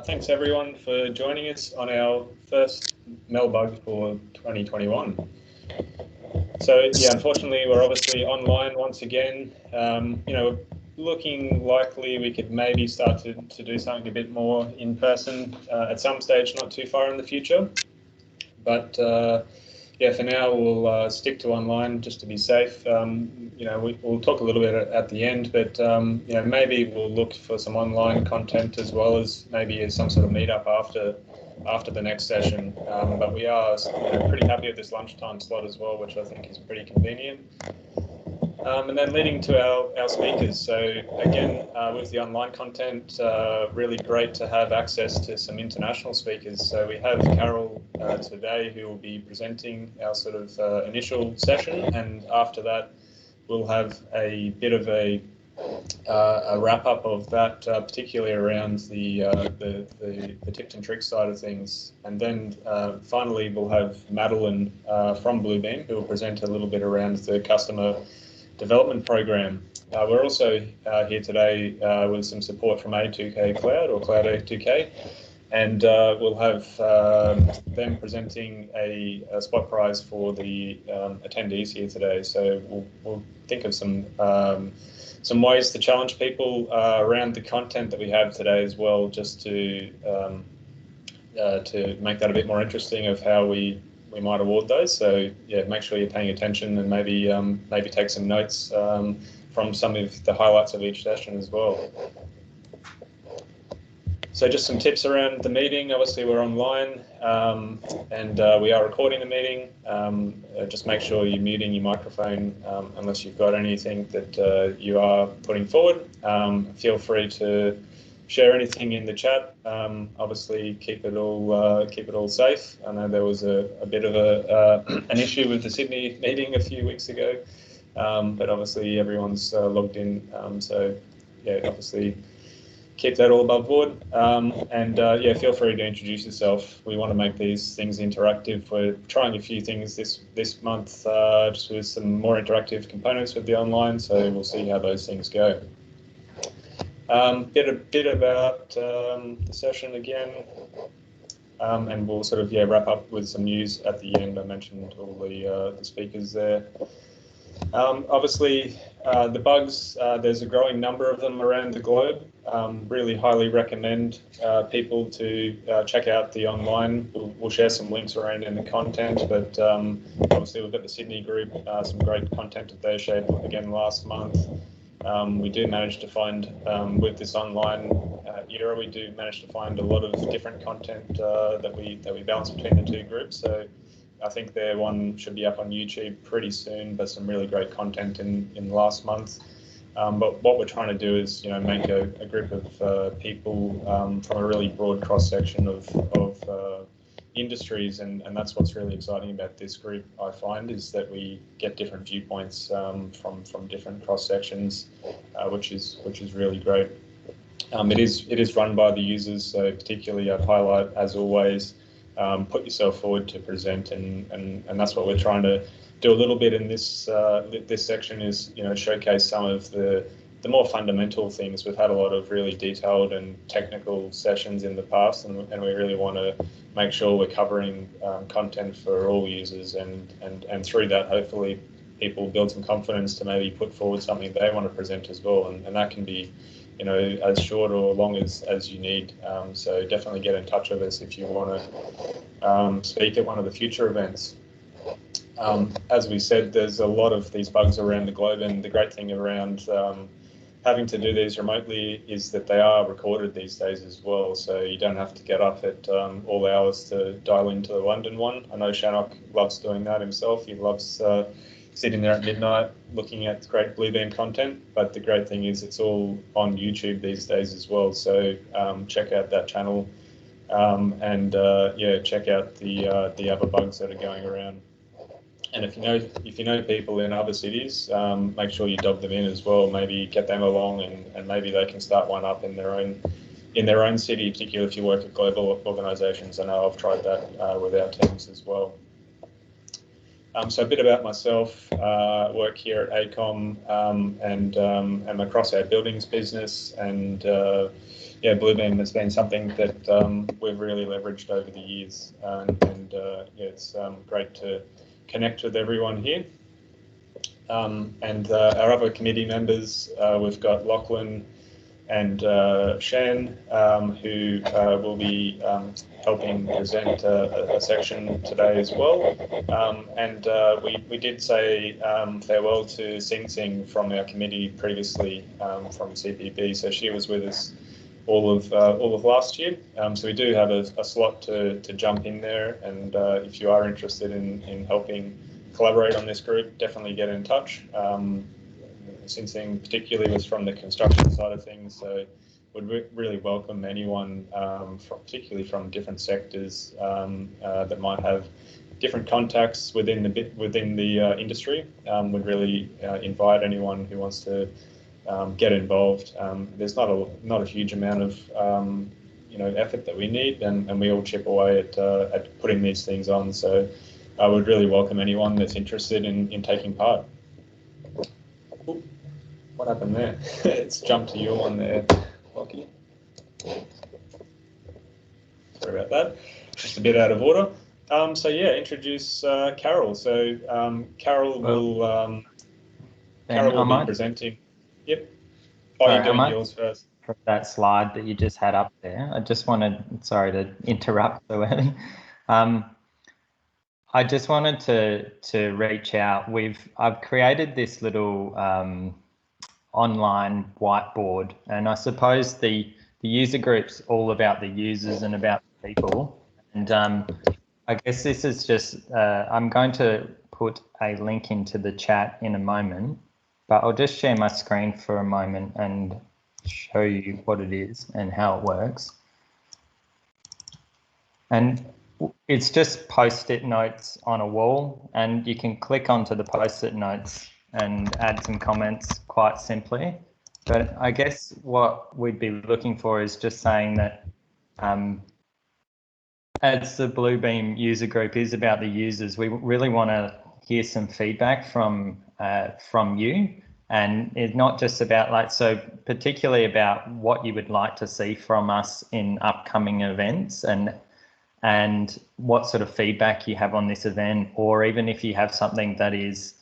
Thanks everyone for joining us on our first MelBUG for 2021. So yeah, unfortunately we're obviously online once again. Looking likely we could maybe start to do something a bit more in person at some stage, not too far in the future. But yeah, for now we'll stick to online just to be safe. We'll talk a little bit at the end, but maybe we'll look for some online content as well as maybe some sort of meetup after the next session. But we are pretty happy with this lunchtime slot as well, which I think is pretty convenient. And then leading to our speakers. So again, with the online content, really great to have access to some international speakers. So we have Carol today who will be presenting our sort of initial session, and after that we'll have a bit of a wrap up of that, particularly around the tips and tricks side of things. And then finally we'll have Madeline from Bluebeam who will present a little bit around the customer development program. We're also here today with some support from A2K Cloud or Cloud A2K, and we'll have them presenting a spot prize for the attendees here today. So we'll think of some ways to challenge people around the content that we have today as well, just to make that a bit more interesting of how we might award those. So yeah, make sure you're paying attention and maybe take some notes from some of the highlights of each session as well. So just some tips around the meeting. Obviously we're online and we are recording the meeting. Just make sure you're muting your microphone unless you've got anything that you are putting forward. Feel free to share anything in the chat. Obviously keep it all safe. I know there was a bit of an issue with the Sydney meeting a few weeks ago, but obviously everyone's logged in. So yeah, obviously keep that all above board. Yeah, feel free to introduce yourself. We want to make these things interactive. We're trying a few things this month, just with some more interactive components with the online. So we'll see how those things go. Bit about the session again, and we'll sort of wrap up with some news at the end. I mentioned all the speakers there. Obviously, the bugs, there's a growing number of them around the globe. Really highly recommend people to check out the online. We'll share some links around in the content, but obviously we've got the Sydney group, some great content that they shared again last month. We do manage to find, with this online era, we do manage to find a lot of different content that we balance between the two groups. So I think their one should be up on YouTube pretty soon, but some really great content in the last month. But what we're trying to do is, make a group of people from a really broad cross section of industries, and that's what's really exciting about this group. I find is that we get different viewpoints from different cross sections, which is really great. It is run by the users, so particularly I'd highlight, as always, put yourself forward to present, and that's what we're trying to do a little bit in this this section is showcase some of the more fundamental things. We've had a lot of really detailed and technical sessions in the past, and we really want to make sure we're covering content for all users, and through that hopefully people build some confidence to maybe put forward something they want to present as well, and that can be as short or long as you need. So definitely get in touch with us if you want to speak at one of the future events. As we said, there's a lot of these bugs around the globe, and the great thing around having to do these remotely is that they are recorded these days as well, so you don't have to get up at all hours to dial into the London one. I know Shanok loves doing that himself. He loves sitting there at midnight looking at great Bluebeam content, but the great thing is it's all on YouTube these days as well, so check out that channel, and check out the other bugs that are going around. And if you know people in other cities, make sure you dog them in as well. Maybe get them along, and maybe they can start one up in their own city, particularly if you work at global organisations. I know I've tried that with our teams as well. So a bit about myself, work here at ACOM and am across our buildings business, and yeah, Bluebeam has been something that we've really leveraged over the years, and yeah, it's great to connect with everyone here. And our other committee members, we've got Lachlan and Shan, who will be helping present a section today as well. And we did say farewell to Sing Sing from our committee previously, from CPB, so she was with us all of last year. So we do have a slot to jump in there, and if you are interested in helping collaborate on this group, definitely get in touch. Sing Sing particularly was from the construction side of things, so would really welcome anyone, particularly from different sectors that might have different contacts within the industry. Would really invite anyone who wants to get involved. There's not a huge amount of effort that we need, and we all chip away at putting these things on. So I would really welcome anyone that's interested in taking part. Ooh, what happened there? It's jumped to your one there, Lockie. Sorry about that. Just a bit out of order. So yeah, introduce Carol. So Carol will be presenting. Yep. Oh, you're doing yours first. From that slide that you just had up there, I just wanted, sorry to interrupt so early. I just wanted to reach out. I've created this little online whiteboard, and I suppose the user group's all about the users and about the people. And I guess this is just, I'm going to put a link into the chat in a moment, but I'll just share my screen for a moment and show you what it is and how it works. And it's just post-it notes on a wall, and you can click onto the post-it notes and add some comments quite simply. But I guess what we'd be looking for is just saying that as the Bluebeam user group is about the users, we really want to hear some feedback from you. And it's not just about so particularly about what you would like to see from us in upcoming events, and what sort of feedback you have on this event, or even if you have something that is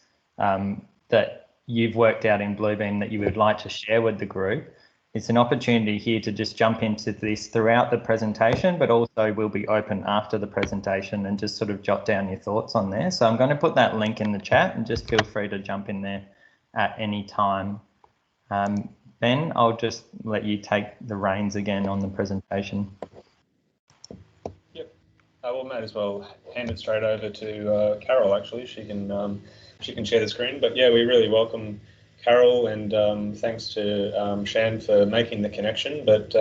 that you've worked out in Bluebeam that you would like to share with the group. It's an opportunity here to just jump into this throughout the presentation, but also we'll be open after the presentation and just sort of jot down your thoughts on there. So I'm going to put that link in the chat, and just feel free to jump in there at any time. Ben, I'll just let you take the reins again on the presentation. Yep. Well, might as well hand it straight over to Carol. Actually, she can share the screen. But yeah, we really welcome Carol, and thanks to Shan for making the connection. But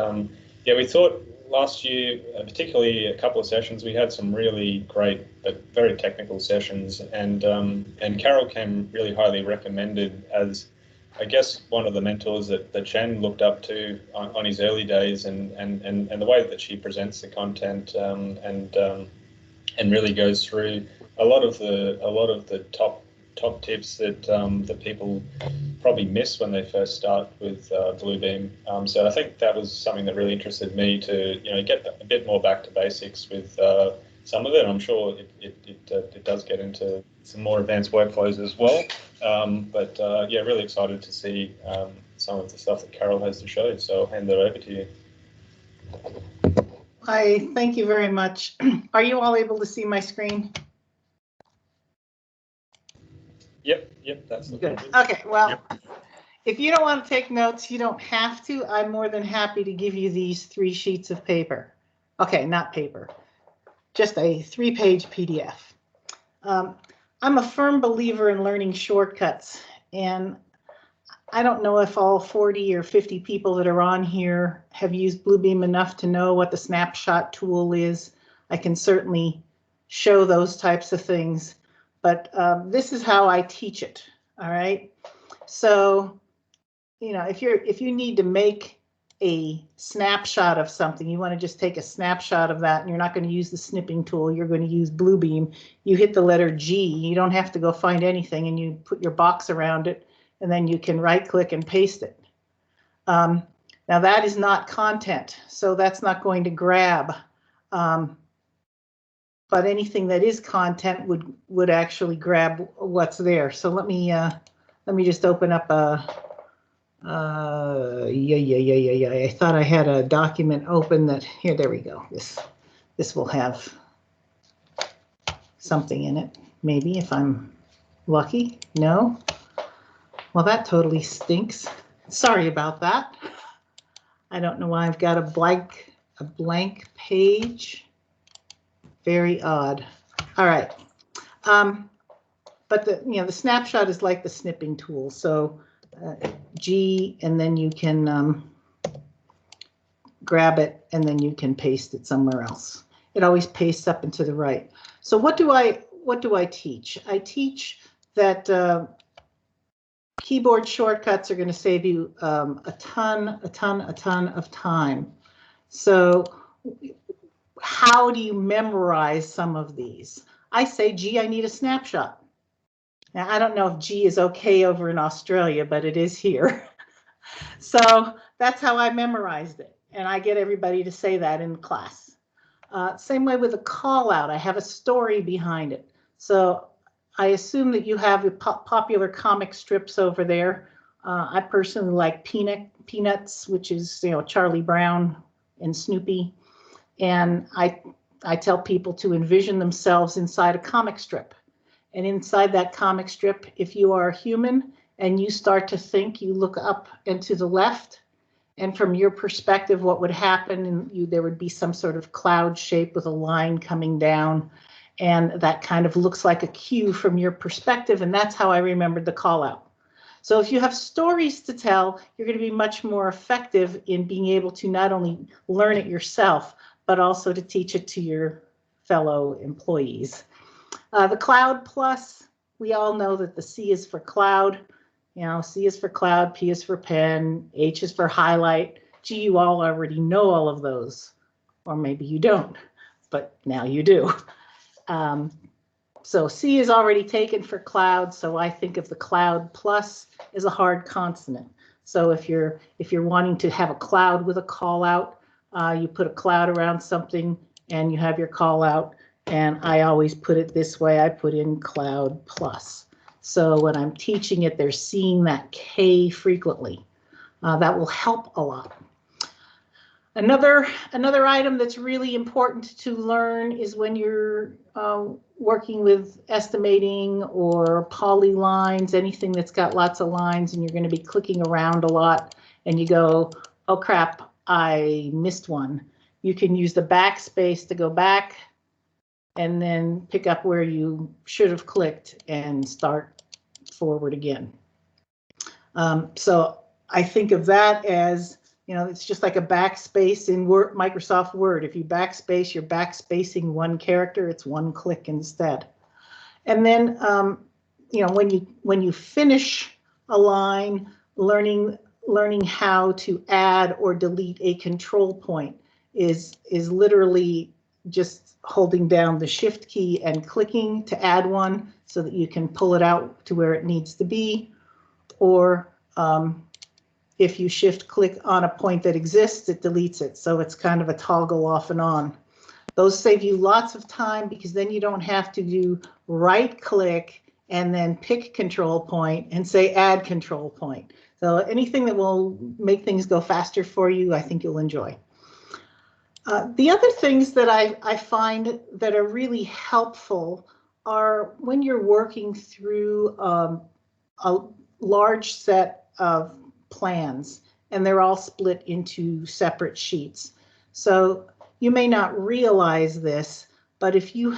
yeah, we thought last year, particularly a couple of sessions, we had some really great but very technical sessions, and Carol came really highly recommended as, I guess, one of the mentors that Shan looked up to on his early days, and the way that she presents the content, and really goes through a lot of the top tips that people probably miss when they first start with Bluebeam. So I think that was something that really interested me to get a bit more back to basics with some of it. I'm sure it does get into some more advanced workflows as well. But yeah, really excited to see some of the stuff that Carol has to show. So I'll hand that over to you. Hi, thank you very much. Are you all able to see my screen? Yep, that's good. Okay, well, yep. If you don't want to take notes, you don't have to. I'm more than happy to give you these 3 sheets of paper. Okay, not paper, just a 3-page PDF. I'm a firm believer in learning shortcuts, and I don't know if all 40 or 50 people that are on here have used Bluebeam enough to know what the snapshot tool is. I can certainly show those types of things, but this is how I teach it. All right. So, if you need to make a snapshot of something, you want to just take a snapshot of that, and you're not going to use the snipping tool, you're going to use Bluebeam, you hit the letter G, you don't have to go find anything, and you put your box around it, and then you can right click and paste it. Now that is not content, so that's not going to grab, but anything that is content would actually grab what's there. So let me just open up a I thought I had a document open that here. There we go. This will have something in it, maybe, if I'm lucky. No. Well, that totally stinks. Sorry about that. I don't know why I've got a blank page. Very odd. All right. But the snapshot is like the snipping tool. So G, and then you can grab it, and then you can paste it somewhere else. It always pastes up and to the right. So what do I teach? I teach that keyboard shortcuts are going to save you a ton of time. So how do you memorize some of these? I say, gee, I need a snapshot. Now, I don't know if G is okay over in Australia, but it is here. So that's how I memorized it. And I get everybody to say that in class. Same way with a call out. I have a story behind it. So I assume that you have the popular comic strips over there. I personally like Peanuts, which is, Charlie Brown and Snoopy. And I tell people to envision themselves inside a comic strip. And inside that comic strip, if you are a human and you start to think, you look up and to the left, and from your perspective, what would happen, and there would be some sort of cloud shape with a line coming down, and that kind of looks like a cue from your perspective, and that's how I remembered the call out. So if you have stories to tell, you're going to be much more effective in being able to not only learn it yourself, but also to teach it to your fellow employees. The Cloud Plus, we all know that the C is for cloud. C is for cloud, P is for pen, H is for highlight. G, you all already know all of those, or maybe you don't, but now you do. So C is already taken for cloud, so I think of the Cloud Plus as a hard consonant. So if you're wanting to have a cloud with a call out, you put a cloud around something and you have your call out. And I always put it this way, I put in Cloud Plus. So when I'm teaching it, they're seeing that K frequently. That will help a lot. Another item that's really important to learn is when you're working with estimating or polylines, anything that's got lots of lines and you're going to be clicking around a lot and you go, oh crap, I missed one. You can use the backspace to go back and then pick up where you should have clicked and start forward again. So I think of that as, it's just like a backspace in Microsoft Word. If you backspace, you're backspacing one character, it's one click instead. And then, when you finish a line, learning how to add or delete a control point is literally just holding down the shift key and clicking to add one so that you can pull it out to where it needs to be. Or if you shift click on a point that exists, it deletes it. So it's kind of a toggle off and on. Those save you lots of time because then you don't have to do right click and then pick control point and say add control point. So anything that will make things go faster for you, I think you'll enjoy. The other things that I find that are really helpful are when you're working through a large set of plans and they're all split into separate sheets. So you may not realize this, but if you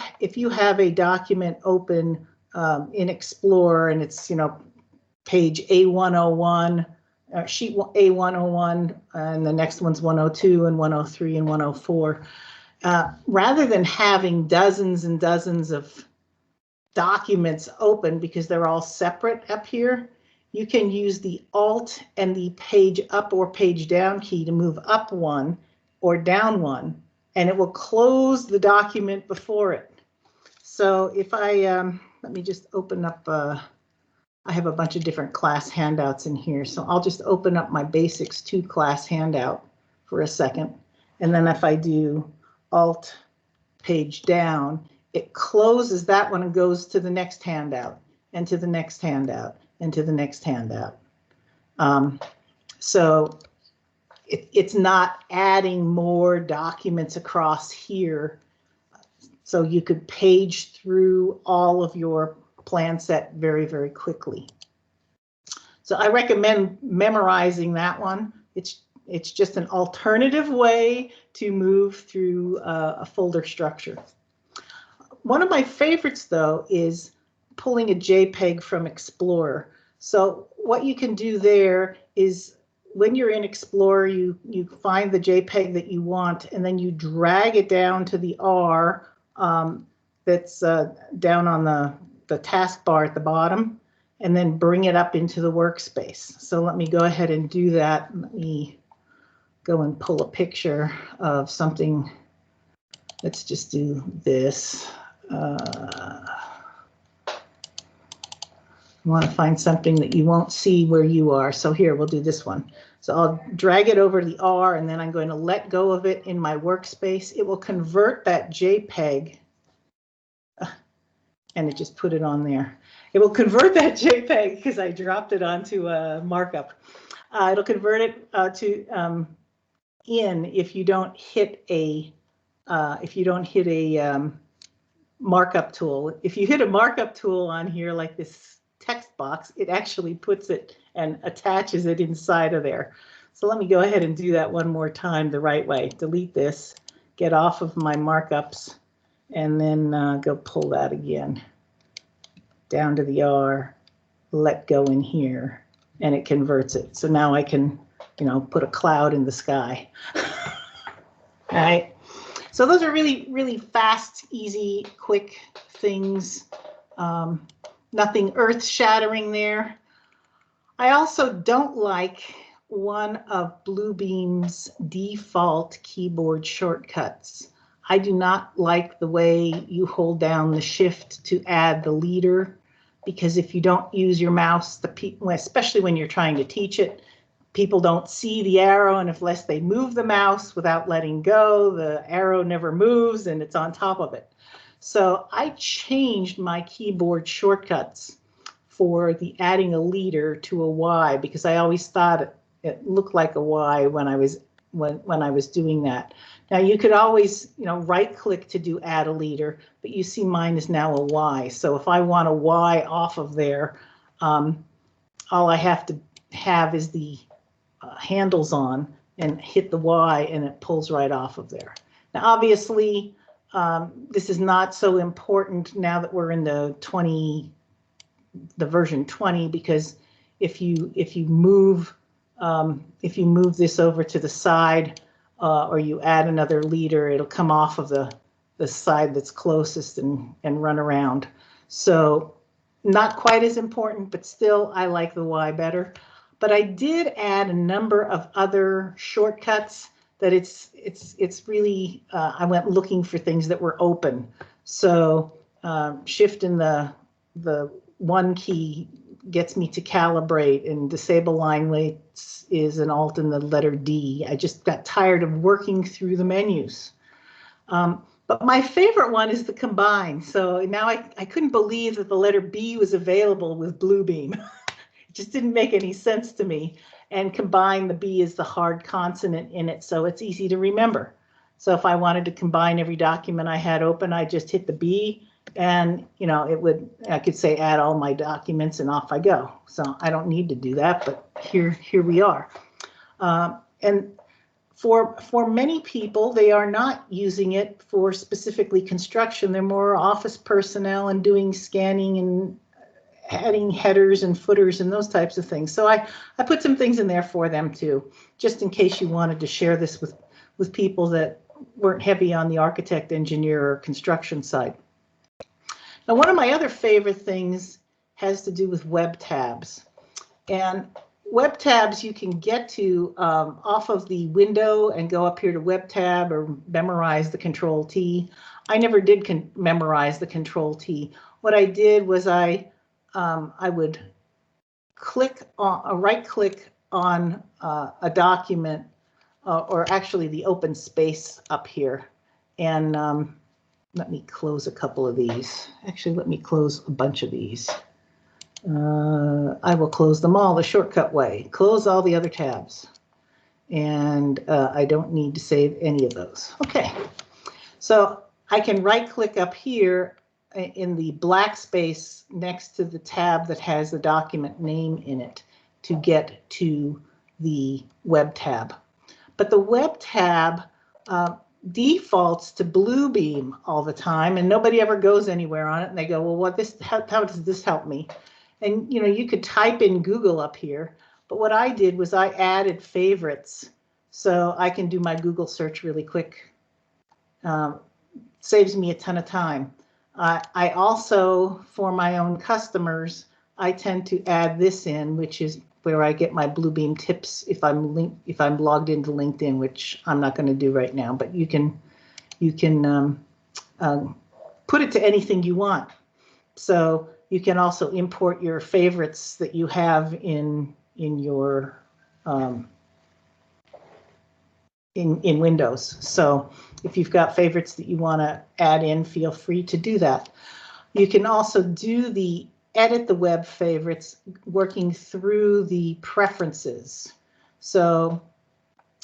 have a document open in Explorer and it's page A101, sheet A101, and the next one's 102 and 103 and 104. Rather than having dozens and dozens of documents open because they're all separate up here, you can use the Alt and the page up or page down key to move up one or down one, and it will close the document before it. So if I, let me just open up, I have a bunch of different class handouts in here, so I'll just open up my Basics 2 class handout for a second. And then if I do Alt page down, it closes that one and goes to the next handout and to the next handout and to the next handout. So it's not adding more documents across here. So you could page through all of your plan set very, very quickly. So I recommend memorizing that one. It's just an alternative way to move through a folder structure. One of my favorites, though, is pulling a JPEG from Explorer. So what you can do there is when you're in Explorer, you find the JPEG that you want, and then you drag it down to the R that's down on the taskbar at the bottom, and then bring it up into the workspace. So let me go ahead and do that. Let me go and pull a picture of something. Let's just do this. I want to find something that you won't see where you are. So here, we'll do this one. So I'll drag it over to the R, and then I'm going to let go of it in my workspace. It will convert that JPEG, and it just put it on there. It will convert that JPEG because I dropped it onto a markup. It'll convert it to in if you don't hit a markup tool. If you hit a markup tool on here like this text box, it actually puts it and attaches it inside of there. So let me go ahead and do that one more time the right way. Delete this, get off of my markups, and then go pull that again down to the R, let go in here, and it converts it. So now I can, put a cloud in the sky. All right. So those are really, really fast, easy, quick things. Nothing earth-shattering there. I also don't like one of Bluebeam's default keyboard shortcuts. I do not like the way you hold down the shift to add the leader, because if you don't use your mouse, especially when you're trying to teach it, people don't see the arrow, and unless they move the mouse without letting go, the arrow never moves and it's on top of it. So I changed my keyboard shortcuts for the adding a leader to a Y, because I always thought it looked like a Y when I was doing that. Now you could always, right click to do add a leader, but you see mine is now a Y. So if I want a Y off of there, all I have to have is the handles on and hit the Y, and it pulls right off of there. Now obviously this is not so important now that we're in the version 20, because if you move this over to the side or you add another leader, it'll come off of the side that's closest and run around. So not quite as important, but still I like the Y better. But I did add a number of other shortcuts that it's really, I went looking for things that were open. So shift in the one key gets me to calibrate, and disable line weights is an alt in the letter D. I just got tired of working through the menus. But my favorite one is the combine. So now I couldn't believe that the letter B was available with Bluebeam. It just didn't make any sense to me. And combine, the B is the hard consonant in it, so it's easy to remember. So if I wanted to combine every document I had open, I just hit the B, and I could say add all my documents, and off I go. So I don't need to do that, but here we are. And for many people, they are not using it for specifically construction. They're more office personnel and doing scanning and adding headers and footers and those types of things. So I put some things in there for them too, just in case you wanted to share this with people that weren't heavy on the architect, engineer, or construction side. Now, one of my other favorite things has to do with web tabs. And web tabs you can get to off of the window and go up here to web tab or memorize the Control T. I never did memorize the Control T. What I did was I would click on right click on a document or actually the open space up here, and let me close a couple of these. Actually, let me close a bunch of these. I will close them all the shortcut way. Close all the other tabs. And I don't need to save any of those. Okay, so I can right click up here in the black space next to the tab that has the document name in it to get to the web tab. But the web tab defaults to Bluebeam all the time, and nobody ever goes anywhere on it. And they go, well, how does this help me? And you could type in Google up here, but what I did was I added favorites so I can do my Google search really quick. Saves me a ton of time. I also, for my own customers, I tend to add this in, which is where I get my Bluebeam tips if I'm logged into LinkedIn, which I'm not going to do right now. But you can put it to anything you want. So you can also import your favorites that you have in your in Windows. So if you've got favorites that you want to add in, feel free to do that. You can also do the edit the web favorites working through the preferences. So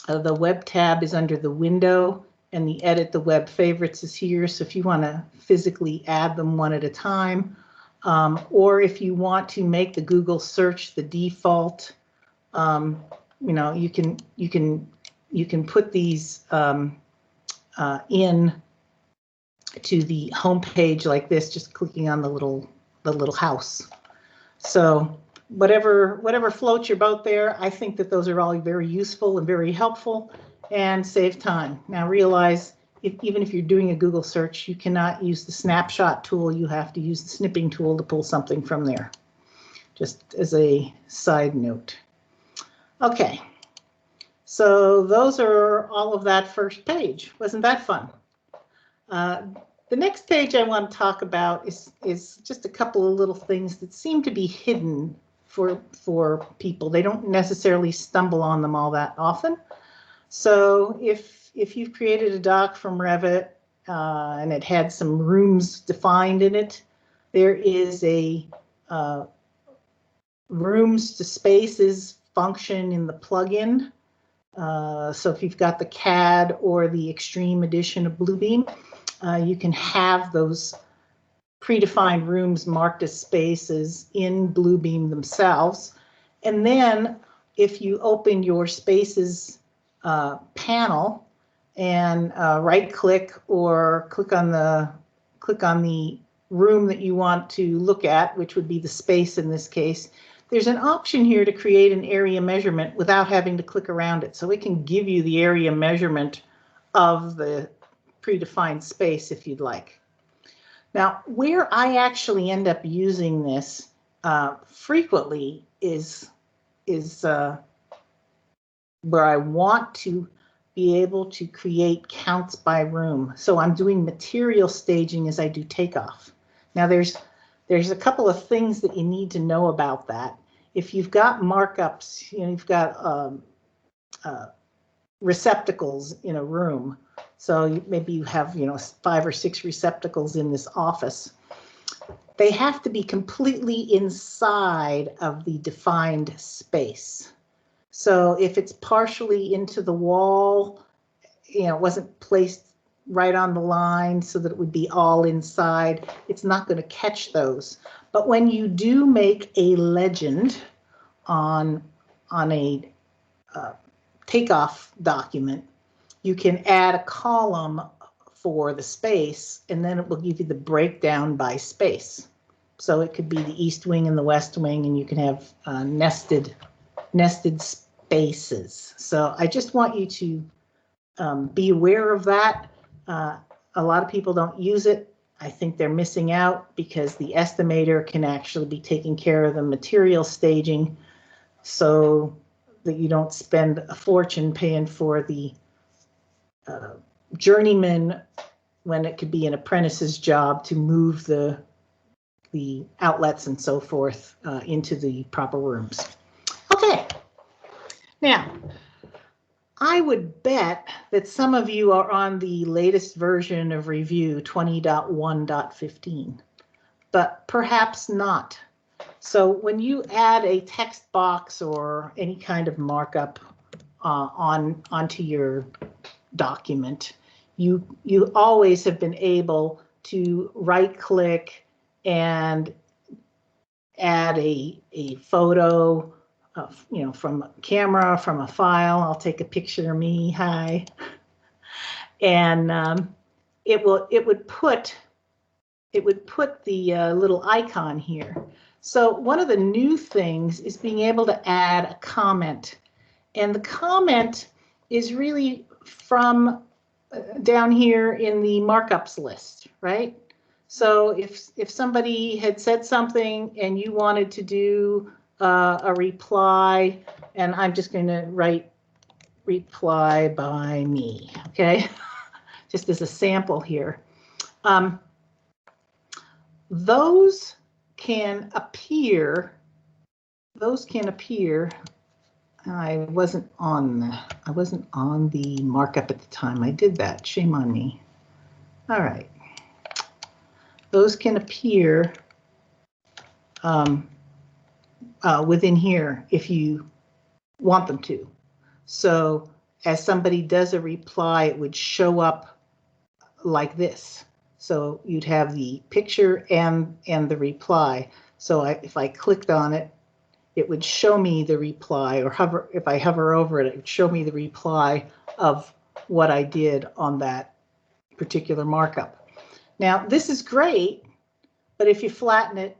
the web tab is under the window and the edit the web favorites is here. So if you want to physically add them one at a time, or if you want to make the Google search the default, you can put these in to the home page like this, just clicking on the little house. So whatever floats your boat there, I think that those are all very useful and very helpful and save time. Now realize even if you're doing a Google search, you cannot use the snapshot tool. You have to use the snipping tool to pull something from there, just as a side note. Okay, so those are all of that first page. Wasn't that fun? The next page I want to talk about is just a couple of little things that seem to be hidden for people. They don't necessarily stumble on them all that often. So if you've created a doc from Revit and it had some rooms defined in it, there is a rooms to spaces function in the plugin. So if you've got the CAD or the Extreme edition of Bluebeam, you can have those predefined rooms marked as spaces in Bluebeam themselves. And then if you open your spaces panel and right click or click on the room that you want to look at, which would be the space in this case, there's an option here to create an area measurement without having to click around it. So it can give you the area measurement of the predefined space if you'd like. Now, where I actually end up using this frequently is where I want to be able to create counts by room. So I'm doing material staging as I do takeoff. Now there's a couple of things that you need to know about that. If you've got markups, you've got receptacles in a room. So maybe you have 5 or 6 receptacles in this office. They have to be completely inside of the defined space. So if it's partially into the wall, it wasn't placed right on the line so that it would be all inside, it's not going to catch those. But when you do make a legend on a takeoff document, you can add a column for the space, and then it will give you the breakdown by space. So it could be the east wing and the west wing, and you can have nested spaces. So I just want you to be aware of that. A lot of people don't use it. I think they're missing out because the estimator can actually be taking care of the material staging. so that you don't spend a fortune paying for the journeyman when it could be an apprentice's job to move the outlets and so forth into the proper rooms. Okay, now I would bet that some of you are on the latest version of review 20.1.15, but perhaps not. So when you add a text box or any kind of markup onto your document, you always have been able to right-click and add a photo, from a camera, from a file. I'll take a picture of me. Hi, and it would put the little icon here. So one of the new things is being able to add a comment, and the comment is really from down here in the markups list, right? So if somebody had said something and you wanted to do a reply, and I'm just going to write reply by me, okay? Just as a sample here. Those can appear. I wasn't on the markup at the time I did that. Shame on me. All right. Those can appear within here if you want them to. So as somebody does a reply, it would show up like this. So you'd have the picture and the reply. So if I clicked on it, it would show me the reply, or if I hover over it, it would show me the reply of what I did on that particular markup. Now, this is great, but if you flatten it,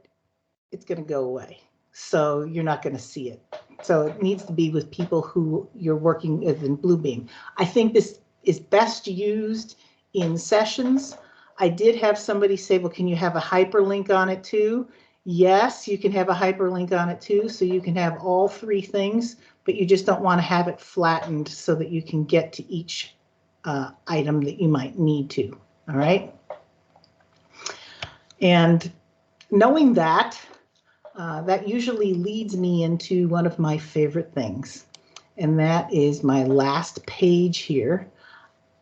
it's going to go away. So you're not going to see it. So it needs to be with people who you're working with in Bluebeam. I think this is best used in sessions. I did have somebody say, well, can you have a hyperlink on it too? Yes, you can have a hyperlink on it too, so you can have all three things, but you just don't want to have it flattened so that you can get to each item that you might need to, all right? And knowing that, that usually leads me into one of my favorite things, and that is my last page here.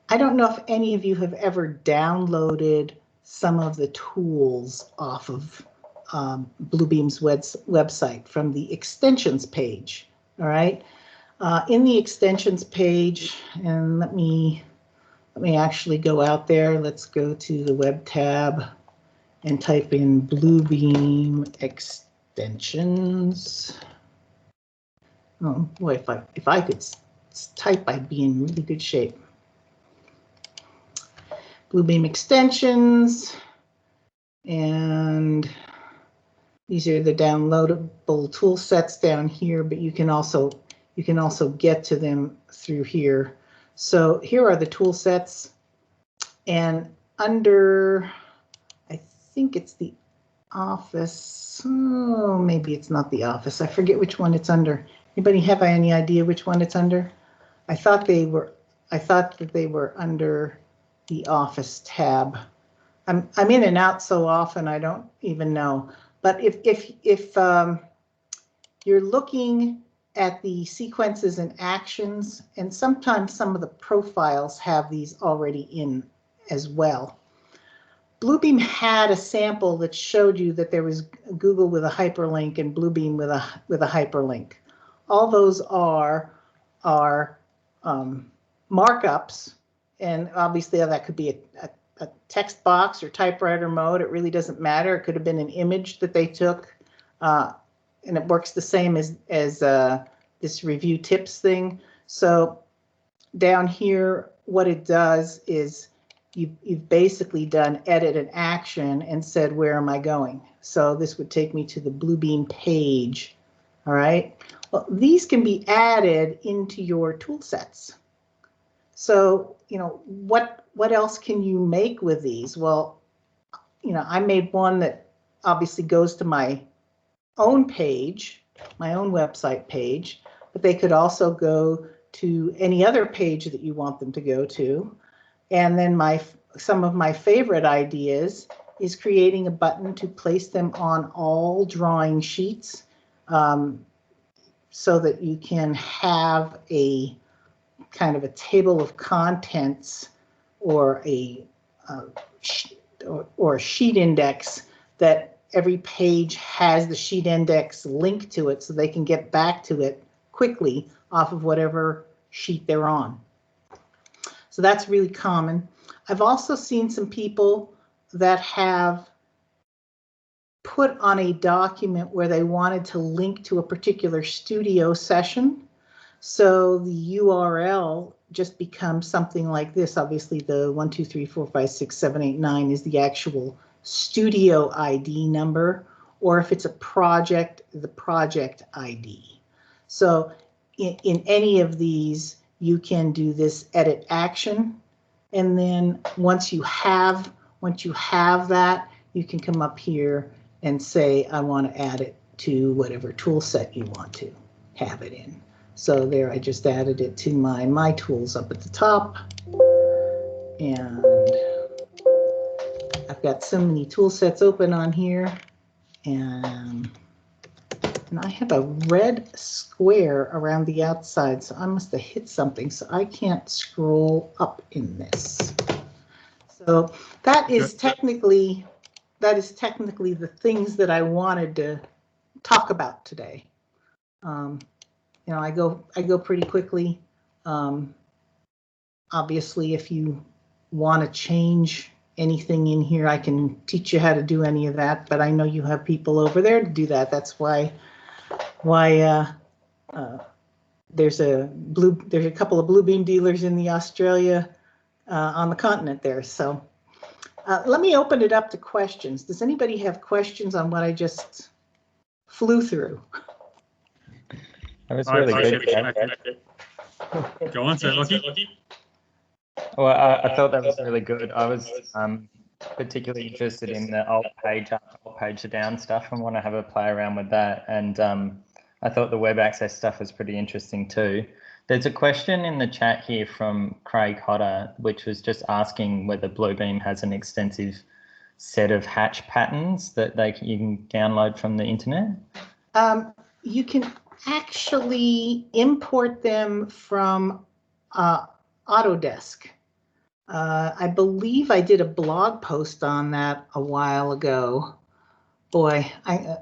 I don't know if any of you have ever downloaded some of the tools off of Bluebeam's website from the extensions page. All right, in the extensions page, and let me actually go out there. Let's go to the web tab and type in Bluebeam extensions. Oh boy, if I could type, I'd be in really good shape. Bluebeam extensions, and these are the downloadable tool sets down here, but you can also get to them through here. So here are the tool sets, and under, I think it's the Office. Oh, maybe it's not the Office. I forget which one it's under. Anybody have any idea which one it's under? I thought that they were under the Office tab. I'm in and out so often I don't even know. But if you're looking at the sequences and actions, and sometimes some of the profiles have these already in as well. Bluebeam had a sample that showed you that there was Google with a hyperlink and Bluebeam with a hyperlink. All those are markups, and obviously that could be a text box or typewriter mode. It really doesn't matter. It could have been an image that they took, and it works the same as this review tips thing. So down here, what it does is you've basically done edit and action and said, where am I going? So this would take me to the Bluebeam page. All right. Well, these can be added into your tool sets. So, what else can you make with these? Well, I made one that obviously goes to my own page, website page, but they could also go to any other page that you want them to go to. And then some of my favorite ideas is creating a button to place them on all drawing sheets, so that you can have a kind of a table of contents or a sheet index, that every page has the sheet index linked to it so they can get back to it quickly off of whatever sheet they're on. So that's really common. I've also seen some people that have put on a document where they wanted to link to a particular studio session. So the URL just becomes something like this. Obviously the 1, 2, 3, 4, 5, 6, 7, 8, 9 is the actual studio ID number, or if it's a project, the project ID. So in any of these, you can do this edit action. And then once you have that, you can come up here and say, I want to add it to whatever tool set you want to have it in. So there, I just added it to my tools up at the top. And I've got so many tool sets open on here. And I have a red square around the outside, so I must have hit something, so I can't scroll up in this. So that is technically the things that I wanted to talk about today. You know, I go pretty quickly. Obviously, if you want to change anything in here, I can teach you how to do any of that, but I know you have people over there to do that. That's why there's a couple of Bluebeam dealers in the Australia on the continent there. So let me open it up to questions. Does anybody have questions on what I just flew through? That was really good. Go on, sir, Lockie. Well, I thought that was really good. I was particularly interested in the alt page up, alt page down stuff, and want to have a play around with that. And I thought the web access stuff was pretty interesting too. There's a question in the chat here from Craig Hodder, which was just asking whether Bluebeam has an extensive set of hatch patterns that you can download from the internet. You can actually import them from Autodesk. I believe I did a blog post on that a while ago. Boy,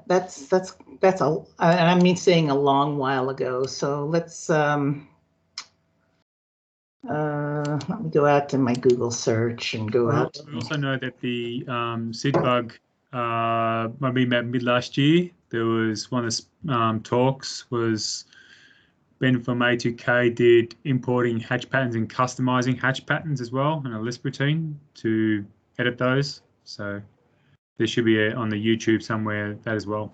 that's and I mean saying a long while ago. So let's let me go out to my Google search and go out. I also know that the SIDBUG, when we met mid last year, there was one of the talks was Ben from A2K did importing hatch patterns and customizing hatch patterns as well in a Lisp routine to edit those. So there should be on the YouTube somewhere that as well.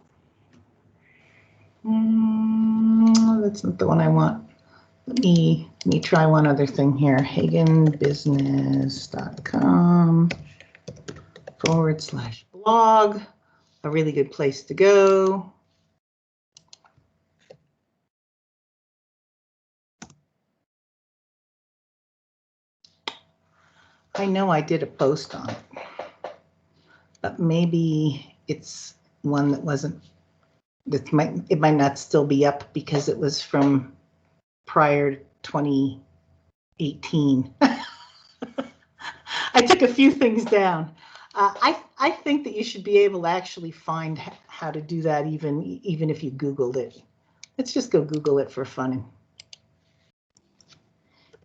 That's not the one I want. Let me try one other thing here. hagenbusiness.com/blog. A really good place to go. I know I did a post on it, but maybe it's one that wasn't. It might not still be up because it was from prior to 2018. I took a few things down. I think that you should be able to actually find how to do that even if you Googled it. Let's just go Google it for fun.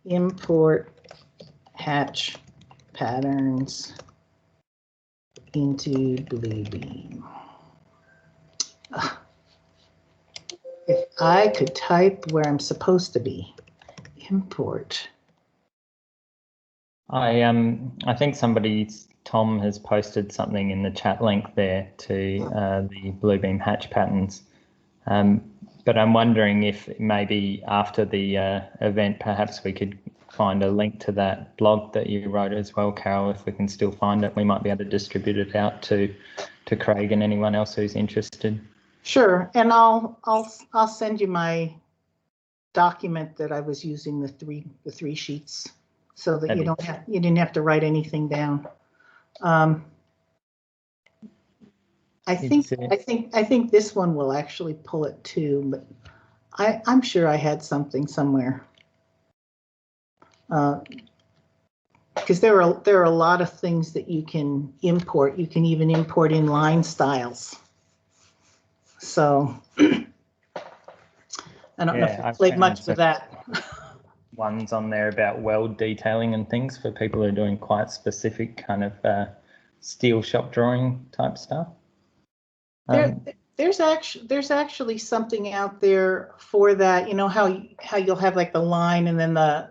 Import hatch patterns into Bluebeam. If I could type where I'm supposed to be, import. I think Tom has posted something in the chat link there to the Bluebeam hatch patterns. But I'm wondering if maybe after the event, perhaps we could find a link to that blog that you wrote as well, Carol. If we can still find it, we might be able to distribute it out to Craig and anyone else who's interested. Sure, and I'll send you my document that I was using the three sheets, so that you didn't have to write anything down. I think this one will actually pull it too, but I'm sure I had something somewhere. Because there are a lot of things that you can import. You can even import in line styles. So I don't know if you played much with that. Ones on there about weld detailing and things for people who are doing quite specific kind of steel shop drawing type stuff. There's actually something out there for that. You know how you'll have like the line and then the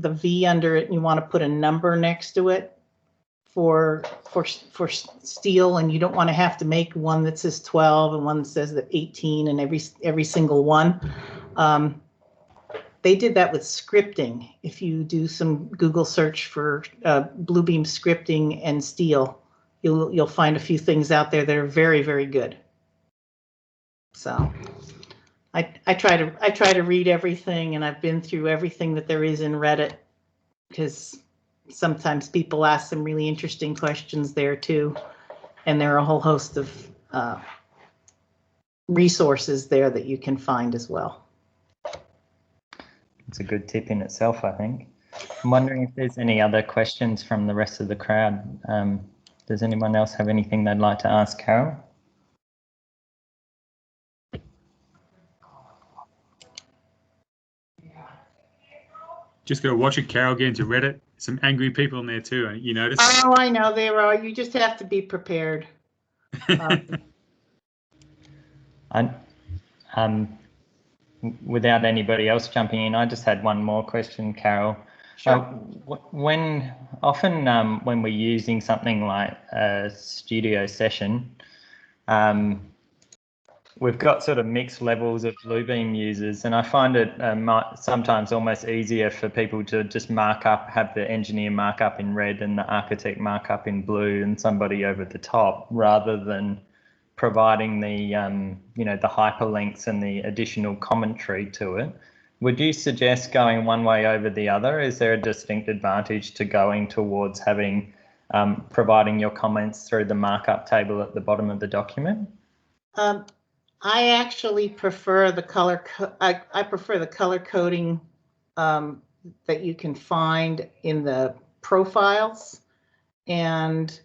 V under it, and you want to put a number next to it for steel, and you don't want to have to make one that says 12 and one that says that 18 and every single one. They did that with scripting. If you do some Google search for Bluebeam scripting and steel, you'll find a few things out there that are very, very good. So I try to read everything, and I've been through everything that there is in Reddit, because sometimes people ask some really interesting questions there too, and there are a whole host of resources there that you can find as well. It's a good tip in itself, I think. I'm wondering if there's any other questions from the rest of the crowd. Does anyone else have anything they'd like to ask Carol? Just got to watch it, Carol, get into Reddit. Some angry people in there too, you notice? Oh, I know there are. You just have to be prepared. Without anybody else jumping in, I just had one more question, Carol. Sure. When we're using something like a studio session, we've got sort of mixed levels of Bluebeam users, and I find it sometimes almost easier for people to just have the engineer mark up in red and the architect mark up in blue and somebody over the top, rather than providing the the hyperlinks and the additional commentary to it. Would you suggest going one way over the other? Is there a distinct advantage to going towards having providing your comments through the markup table at the bottom of the document? I actually prefer the color. I prefer the color coding that you can find in the profiles, and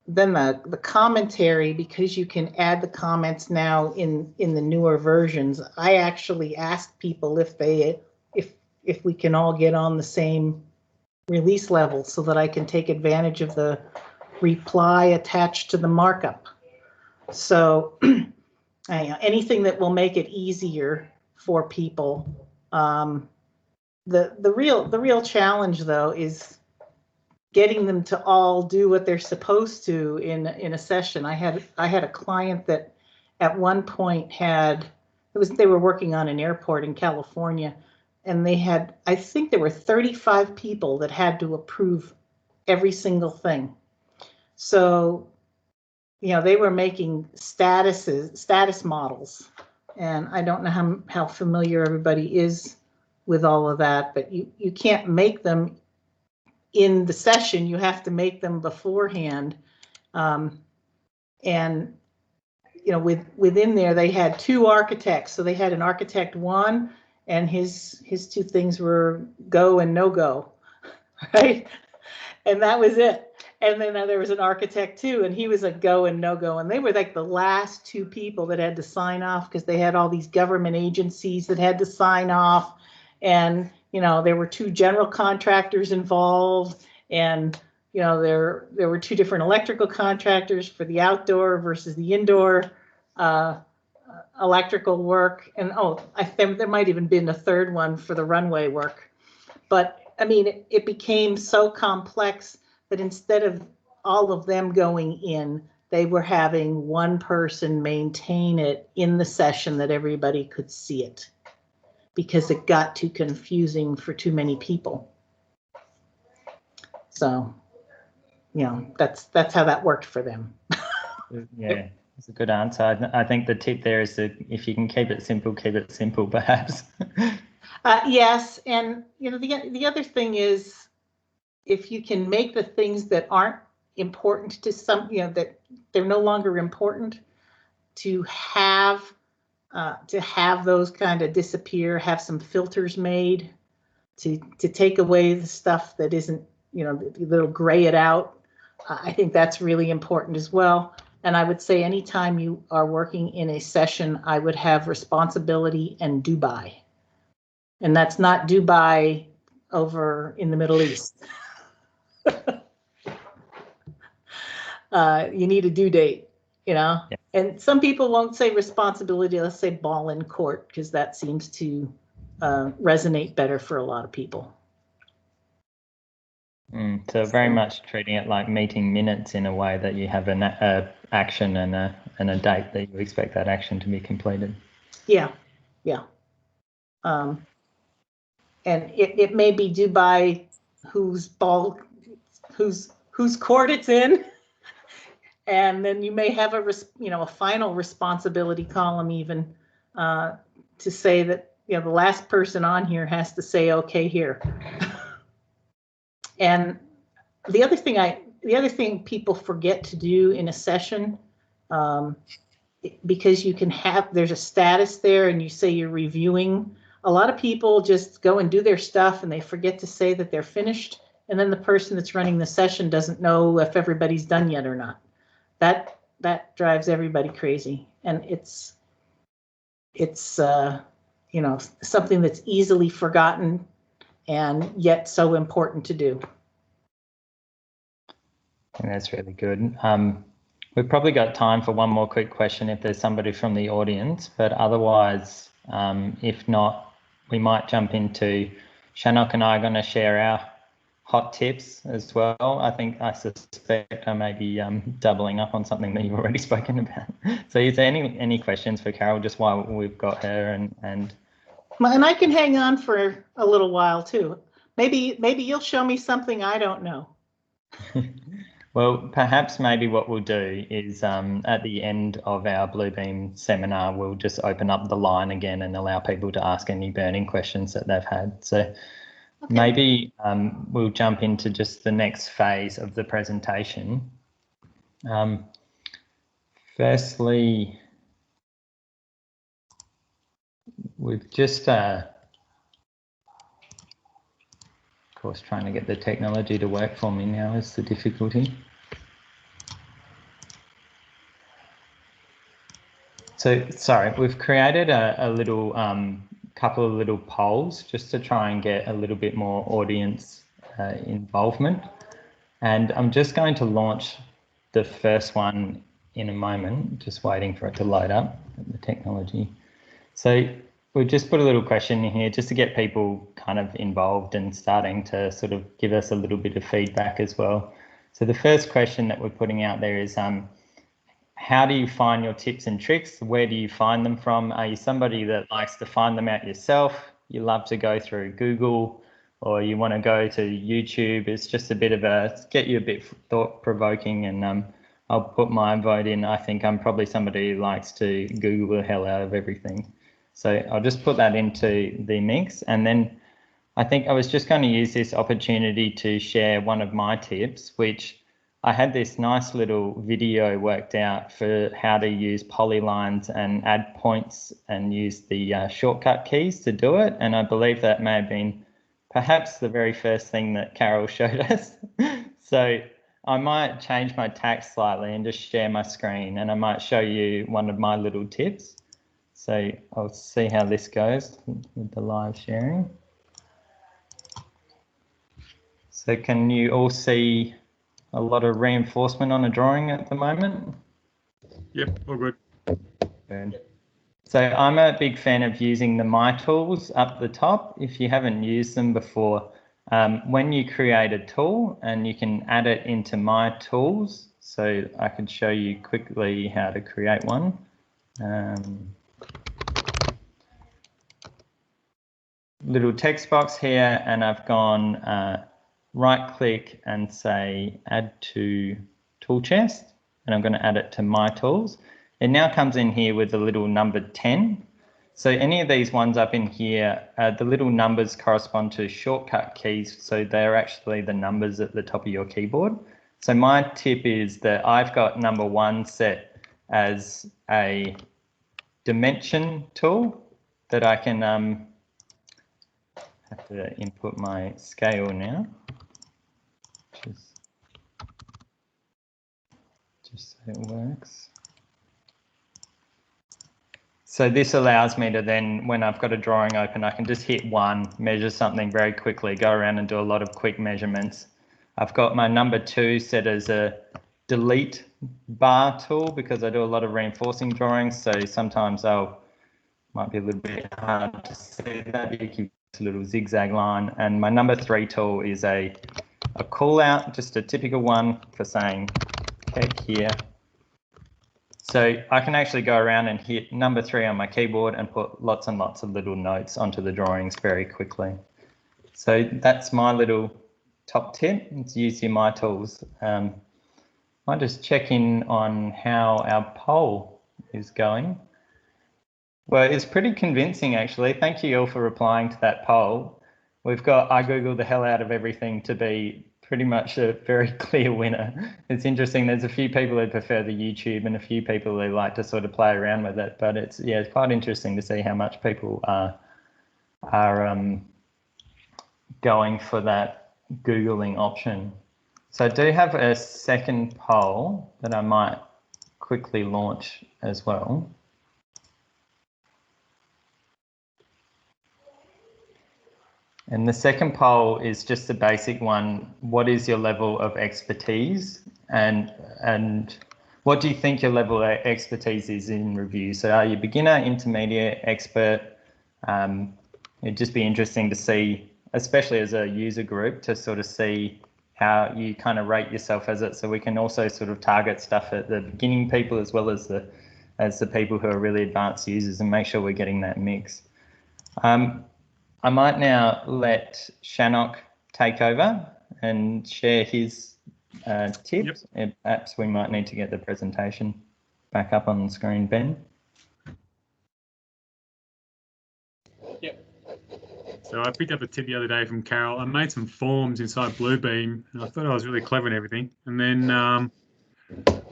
then the commentary, because you can add the comments now in the newer versions. I actually asked people if we can all get on the same release level so that I can take advantage of the reply attached to the markup. So anything that will make it easier for people. The real challenge though is getting them to all do what they're supposed to in a session. I had a client that at one point they were working on an airport in California, and I think there were 35 people that had to approve every single thing. So, they were making status models, and I don't know how familiar everybody is with all of that, but you can't make them in the session. You have to make them beforehand. And within there they had two architects. So they had an architect one, and his two things were go and no go, right? And that was it. And then there was an architect two, and he was a go and no go. And they were like the last two people that had to sign off, because they had all these government agencies that had to sign off. And there were two general contractors involved, and there were two different electrical contractors for the outdoor versus the indoor electrical work. And there might even been a third one for the runway work. But I mean, it became so complex that instead of all of them going in, they were having one person maintain it in the session that everybody could see it, because it got too confusing for too many people. So, that's how that worked for them. Yeah, That's a good answer. I think the tip there is that if you can keep it simple, perhaps. Yes, and the other thing is, if you can make the things that aren't important to some, that they're no longer important, to have those kind of disappear, have some filters made to take away the stuff that isn't, that'll gray it out. I think that's really important as well. And I would say anytime you are working in a session, I would have responsibility and do by. And that's not Dubai over in the Middle East. You need a due date, Yeah. And some people won't say responsibility, let's say ball in court, because that seems to resonate better for a lot of people. So very much treating it like meeting minutes in a way that you have an action and a date that you expect that action to be completed. Yeah. And it may be due by whose court it's in, and then you may have a final responsibility column even to say that the last person on here has to say okay here. And the other thing people forget to do in a session, because there's a status there and you say you're reviewing. A lot of people just go and do their stuff and they forget to say that they're finished. And then the person that's running the session doesn't know if everybody's done yet or not. That drives everybody crazy. And it's something that's easily forgotten and yet so important to do. I think that's really good. We've probably got time for one more quick question if there's somebody from the audience, but otherwise, if not, we might jump into Shanok and I are going to share our hot tips as well. I suspect I may be doubling up on something that you've already spoken about. So is there any questions for Carol just while we've got her and I can hang on for a little while too. Maybe you'll show me something I don't know. Well, perhaps maybe what we'll do is at the end of our Bluebeam seminar, we'll just open up the line again and allow people to ask any burning questions that they've had. So okay. Maybe we'll jump into just the next phase of the presentation. Firstly, we've just, of course, trying to get the technology to work for me now is the difficulty. So, sorry, we've created a little couple of little polls just to try and get a little bit more audience involvement. And I'm just going to launch the first one in a moment, just waiting for it to load up, the technology. So we've just put a little question in here just to get people kind of involved and starting to sort of give us a little bit of feedback as well. So the first question that we're putting out there is, how do you find your tips and tricks? Where do you find them from? Are you somebody that likes to find them out yourself? You love to go through Google, or you want to go to YouTube? It's just a bit of get you a bit thought-provoking, and I'll put my vote in. I think I'm probably somebody who likes to Google the hell out of everything. So I'll just put that into the mix. And then I think I was just going to use this opportunity to share one of my tips, which I had this nice little video worked out for how to use polylines and add points and use the shortcut keys to do it. And I believe that may have been perhaps the very first thing that Carol showed us. So I might change my tack slightly and just share my screen, and I might show you one of my little tips. So I'll see how this goes with the live sharing. So can you all see a lot of reinforcement on a drawing at the moment? Yep, all good. Good. So I'm a big fan of using the My Tools up the top. If you haven't used them before, when you create a tool, and you can add it into My Tools. So I could show you quickly how to create one. Little text box here, and I've gone right click and say add to tool chest, and I'm going to add it to My Tools. it now comes in here with a little number 10. So any of these ones up in here, the little numbers correspond to shortcut keys. So they're actually the numbers at the top of your keyboard. So my tip is that I've got number 1 set as a dimension tool that I can have to input my scale now. Just so it works. So this allows me to then, when I've got a drawing open, I can just hit 1, measure something very quickly, go around and do a lot of quick measurements. I've got my number 2 set as a delete bar tool because I do a lot of reinforcing drawings. So sometimes might be a little bit hard to see that. You keep a little zigzag line. And my number 3 tool is a call out, just a typical one for saying heck here. So I can actually go around and hit number 3 on my keyboard and put lots and lots of little notes onto the drawings very quickly. So that's my little top tip. It's use your My Tools. I'll just check in on how our poll is going. Well, it's pretty convincing, actually. Thank you all for replying to that poll. We've got I Google the hell out of everything to be pretty much a very clear winner. It's interesting. There's a few people who prefer the YouTube and a few people who like to sort of play around with it. But it's quite interesting to see how much people are going for that Googling option. So I do have a second poll that I might quickly launch as well. And the second poll is just a basic one. What is your level of expertise? And what do you think your level of expertise is in review? So are you beginner, intermediate, expert? It'd just be interesting to see, especially as a user group, to sort of see how you kind of rate yourself as it. So we can also sort of target stuff at the beginning people as well as the people who are really advanced users and make sure we're getting that mix. I might now let Shanok take over and share his tips. Yep. And perhaps we might need to get the presentation back up on the screen, Ben. Yep. So I picked up a tip the other day from Carol. I made some forms inside Bluebeam, and I thought I was really clever and everything. And then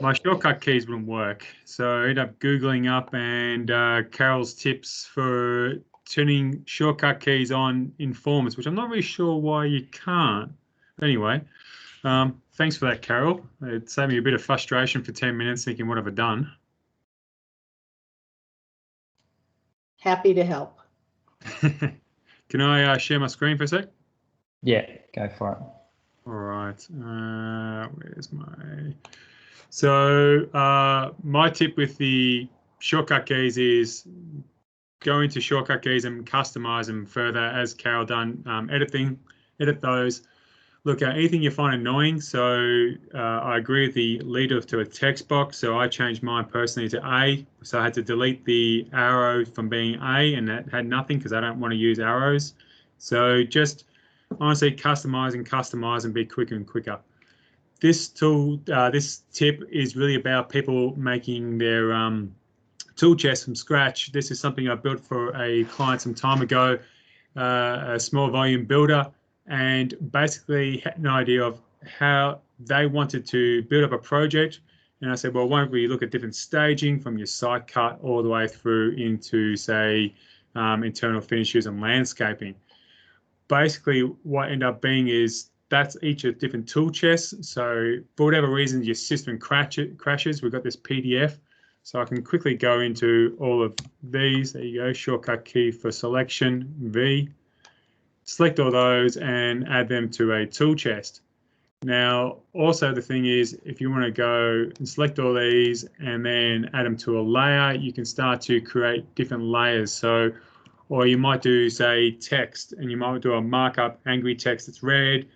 my shortcut keys wouldn't work. So I ended up Googling up and Carol's tips for turning shortcut keys on in forms, which I'm not really sure why you can't. But anyway, thanks for that, Carol. It saved me a bit of frustration for 10 minutes thinking, what have I done? Happy to help. Can I share my screen for a sec? Yeah, go for it. All right. Where's my... So my tip with the shortcut keys is go into shortcut keys and customize them further as Carol done. Edit those. Look at anything you find annoying. So I agree with the leader to a text box. So I changed mine personally to A. So I had to delete the arrow from being A, and that had nothing because I don't want to use arrows. So just honestly customize and be quicker and quicker. This tool, this tip is really about people making their tool chest from scratch. This is something I built for a client some time ago, a small volume builder, and basically had an idea of how they wanted to build up a project. And I said, well, why don't we look at different staging from your site cut all the way through into, say, internal finishes and landscaping. Basically, what ended up being is that's each of different tool chests. So for whatever reason, your system crashes, we've got this PDF. So I can quickly go into all of these. There you go, shortcut key for selection, V. Select all those and add them to a tool chest. Now, also the thing is, if you want to go and select all these and then add them to a layer, you can start to create different layers. So, or you might do, say, text, and you might do a markup angry text that's red,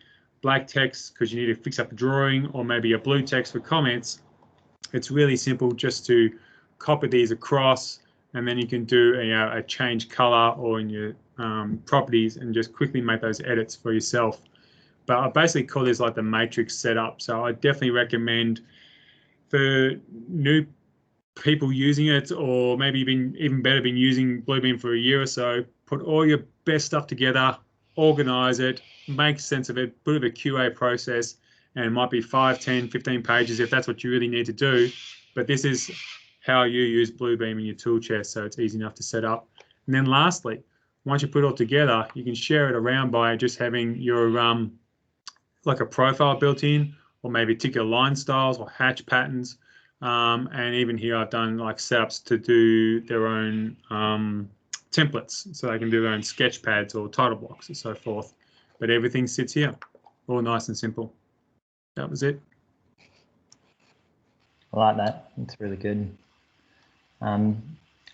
black text because you need to fix up a drawing, or maybe a blue text for comments. It's really simple just to copy these across, and then you can do a change color or in your properties and just quickly make those edits for yourself. But I basically call this like the matrix setup. So I definitely recommend for new people using it, or maybe even better, been using Bluebeam for a year or so, put all your best stuff together, organize it, make sense of it, put it a QA process, and it might be 5, 10, 15 pages if that's what you really need to do. But this is how you use Bluebeam in your tool chest, so it's easy enough to set up. And then lastly, once you put it all together, you can share it around by just having your like a profile built in, or maybe particular line styles or hatch patterns. And even here, I've done like setups to do their own templates, so they can do their own sketch pads or title blocks and so forth. But everything sits here, all nice and simple. That was it. I like that. It's really good. I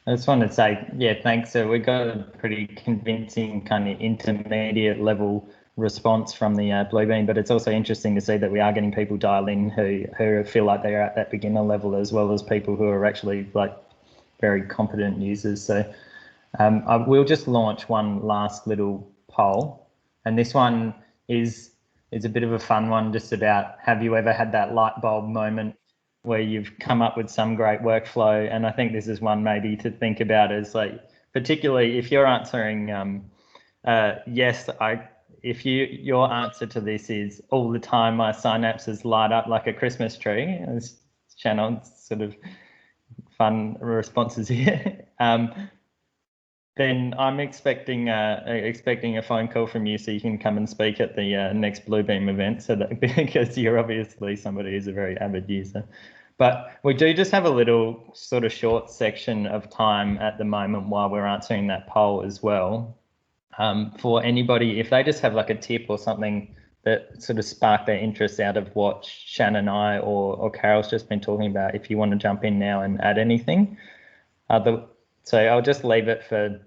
just wanted to say, yeah, thanks. So we got a pretty convincing kind of intermediate level response from the Bluebeam, but it's also interesting to see that we are getting people dialed in who feel like they're at that beginner level, as well as people who are actually like very competent users. So I will just launch one last little poll, and this one is a bit of a fun one, just about, have you ever had that light bulb moment where you've come up with some great workflow? And I think this is one maybe to think about, as like, particularly if you're answering yes, if your answer to this is all the time my synapses light up like a Christmas tree, as Shannon sort of fun responses here, then I'm expecting a phone call from you so you can come and speak at the next Bluebeam event, so that, because you're obviously somebody who's a very avid user. But we do just have a little sort of short section of time at the moment while we're answering that poll as well. For anybody, if they just have like a tip or something that sort of sparked their interest out of what Shannon and I or Carol's just been talking about, if you want to jump in now and add anything. So I'll just leave it for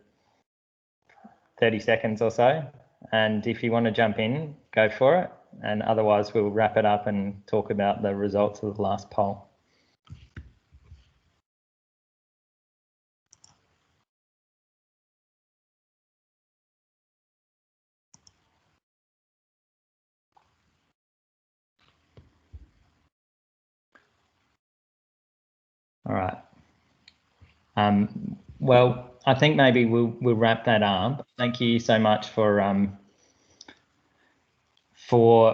30 seconds or so. And if you want to jump in, go for it. And otherwise, we'll wrap it up and talk about the results of the last poll. All right. Well, I think maybe we'll wrap that up. Thank you so much for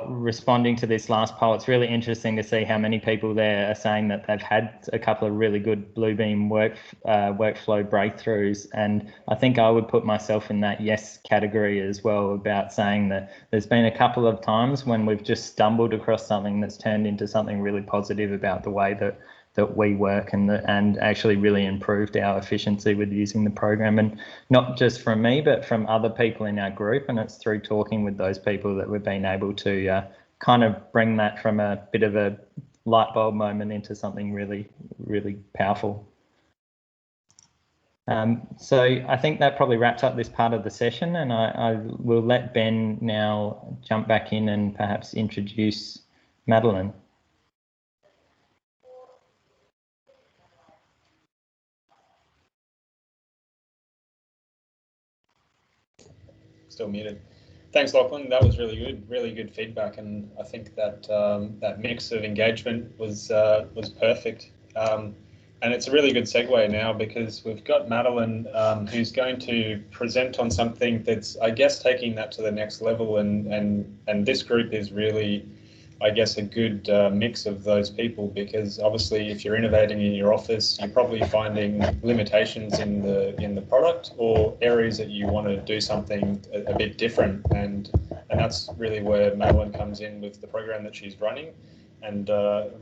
responding to this last poll. It's really interesting to see how many people there are saying that they've had a couple of really good Bluebeam workflow breakthroughs. And I think I would put myself in that yes category as well, about saying that there's been a couple of times when we've just stumbled across something that's turned into something really positive about the way that we work, and actually really improved our efficiency with using the program. And not just from me, but from other people in our group. And it's through talking with those people that we've been able to kind of bring that from a bit of a light bulb moment into something really, really powerful. So I think that probably wraps up this part of the session, and I will let Ben now jump back in and perhaps introduce Madeline. Still muted. Thanks, Lachlan. That was really good feedback, and I think that that mix of engagement was perfect. And it's a really good segue now, because we've got Madeline, who's going to present on something that's, I guess, taking that to the next level. And this group is really, I guess, a good mix of those people, because obviously if you're innovating in your office, you're probably finding limitations in the product, or areas that you want to do something a bit different, and that's really where Madeline comes in with the program that she's running. And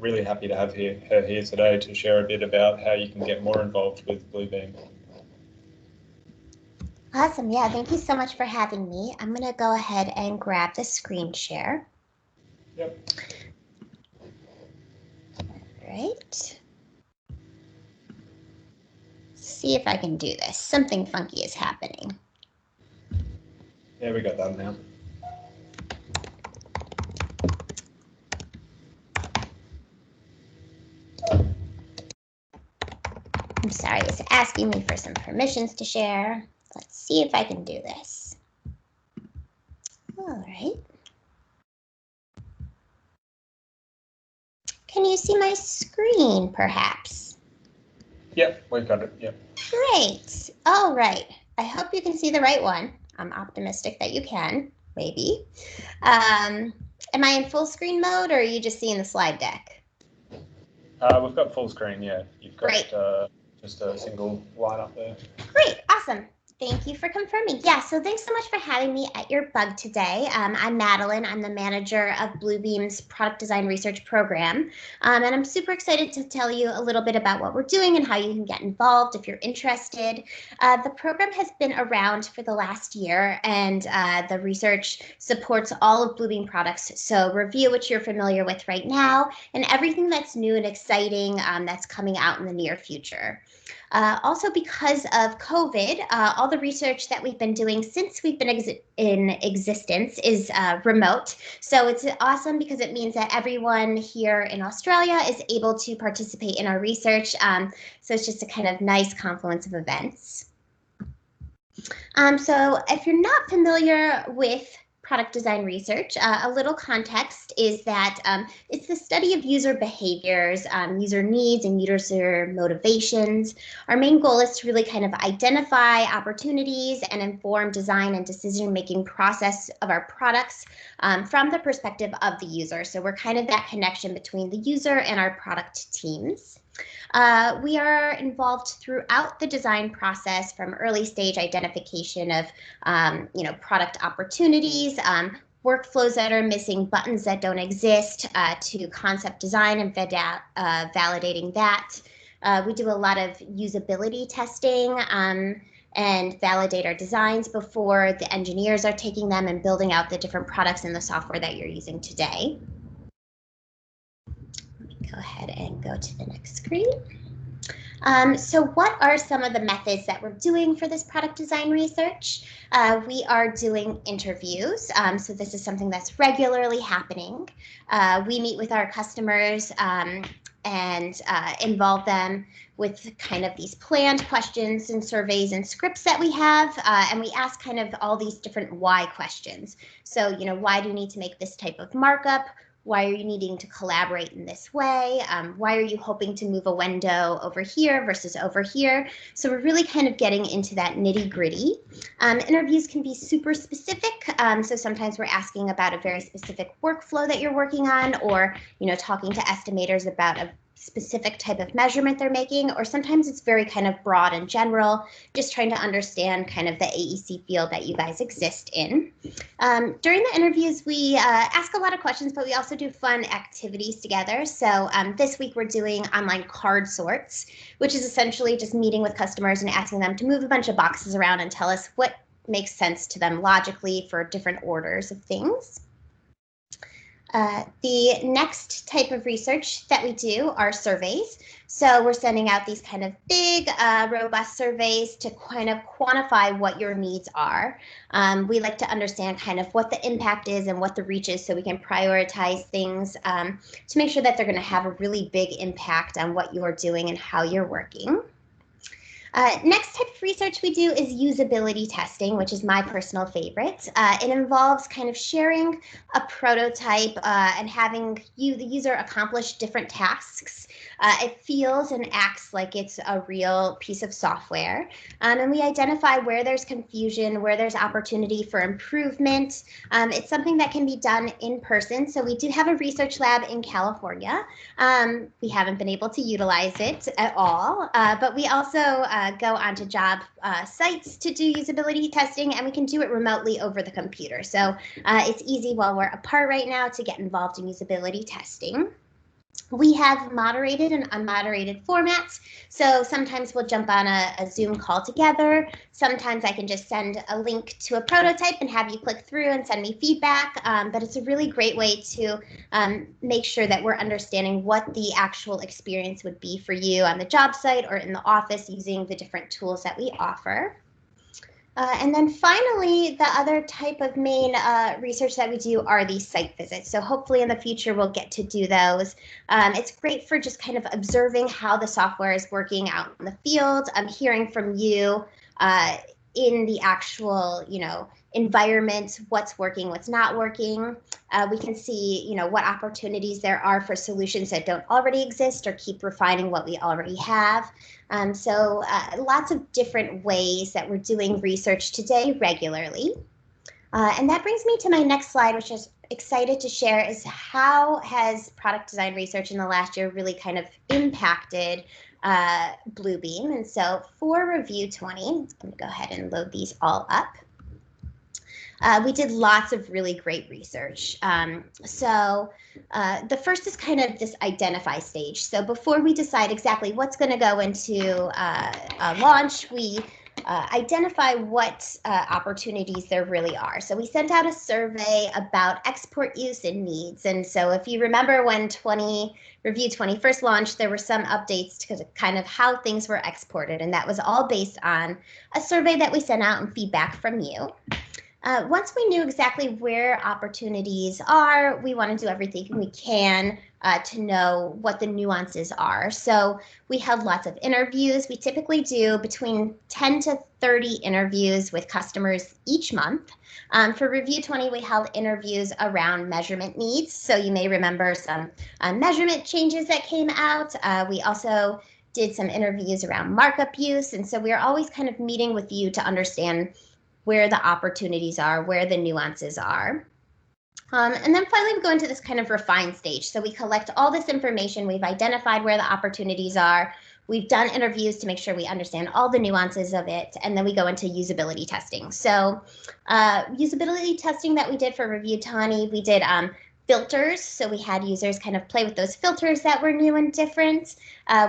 really happy to have her here today to share a bit about how you can get more involved with Bluebeam. Awesome. Yeah, thank you so much for having me. I'm going to go ahead and grab the screen share. Yep. All right. See if I can do this. Something funky is happening. Yeah, we got that now. I'm sorry, it's asking me for some permissions to share. Let's see if I can do this. All right. Can you see my screen, perhaps? Yep, we've got it. Yep. Great. All right. I hope you can see the right one. I'm optimistic that you can, maybe. Am I in full screen mode, or are you just seeing the slide deck? We've got full screen, yeah. You've got Great. just a single line up there. Great, awesome. Thank you for confirming. Yeah, so thanks so much for having me at your bug today. I'm Madeline. I'm the manager of Bluebeam's product design research program. And I'm super excited to tell you a little bit about what we're doing and how you can get involved if you're interested. The program has been around for the last year, and the research supports all of Bluebeam products. So review what you're familiar with right now and everything that's new and exciting that's coming out in the near future. Also, because of COVID, all the research that we've been doing since we've been in existence is remote. So it's awesome because it means that everyone here in Australia is able to participate in our research. So it's just a kind of nice confluence of events. So if you're not familiar with product design research, a little context is that it's the study of user behaviors, user needs, and user motivations. Our main goal is to really kind of identify opportunities and inform design and decision-making process of our products from the perspective of the user. So we're kind of that connection between the user and our product teams. We are involved throughout the design process, from early stage identification of product opportunities, workflows that are missing, buttons that don't exist, to concept design and validating that. We do a lot of usability testing and validate our designs before the engineers are taking them and building out the different products in the software that you're using today. Go ahead and go to the next screen. So what are some of the methods that we're doing for this product design research? We are doing interviews. So this is something that's regularly happening. We meet with our customers and involve them with kind of these planned questions and surveys and scripts that we have. And we ask kind of all these different why questions. So, why do you need to make this type of markup? Why are you needing to collaborate in this way? Why are you hoping to move a window over here versus over here? So we're really kind of getting into that nitty-gritty. Interviews can be super specific. So sometimes we're asking about a very specific workflow that you're working on, or talking to estimators about a specific type of measurement they're making, or sometimes it's very kind of broad and general, just trying to understand kind of the AEC field that you guys exist in. During the interviews, we ask a lot of questions, but we also do fun activities together. So this week we're doing online card sorts, which is essentially just meeting with customers and asking them to move a bunch of boxes around and tell us what makes sense to them logically for different orders of things. The next type of research that we do are surveys. So we're sending out these kind of big, robust surveys to kind of quantify what your needs are. We like to understand kind of what the impact is and what the reach is, so we can prioritize things to make sure that they're going to have a really big impact on what you're doing and how you're working. Next type of research we do is usability testing, which is my personal favorite. It involves kind of sharing a prototype and having the user accomplish different tasks. It feels and acts like it's a real piece of software. And we identify where there's confusion, where there's opportunity for improvement. It's something that can be done in person. So we do have a research lab in California. We haven't been able to utilize it at all, but we also go onto job sites to do usability testing, and we can do it remotely over the computer. So it's easy while we're apart right now to get involved in usability testing. We have moderated and unmoderated formats. So sometimes we'll jump on a Zoom call together. Sometimes I can just send a link to a prototype and have you click through and send me feedback. But it's a really great way to make sure that we're understanding what the actual experience would be for you on the job site or in the office using the different tools that we offer. And then finally, the other type of main research that we do are these site visits. So hopefully in the future, we'll get to do those. It's great for just kind of observing how the software is working out in the field. I'm hearing from you in the actual, environment, what's working, what's not working. We can see, you know, what opportunities there are for solutions that don't already exist or keep refining what we already have. So lots of different ways that we're doing research today regularly. And that brings me to my next slide, which is excited to share, is how has product design research in the last year really kind of impacted Bluebeam. And so for Review 20, I'm going to go ahead and load these all up. We did lots of really great research. So the first is kind of this identify stage. So before we decide exactly what's going to go into a launch, we identify what opportunities there really are. So we sent out a survey about export use and needs. And so if you remember when Review 20 first launched, there were some updates to kind of how things were exported. And that was all based on a survey that we sent out and feedback from you. Once we knew exactly where opportunities are, we want to do everything we can to know what the nuances are. So we held lots of interviews. We typically do between 10 to 30 interviews with customers each month. For Review 20, we held interviews around measurement needs. So you may remember some measurement changes that came out. We also did some interviews around markup use. And so we are always kind of meeting with you to understand where the opportunities are, where the nuances are. And then finally, we go into this kind of refined stage. So we collect all this information. We've identified where the opportunities are. We've done interviews to make sure we understand all the nuances of it. And then we go into usability testing. So usability testing that we did for Review 20, we did filters. So we had users kind of play with those filters that were new and different.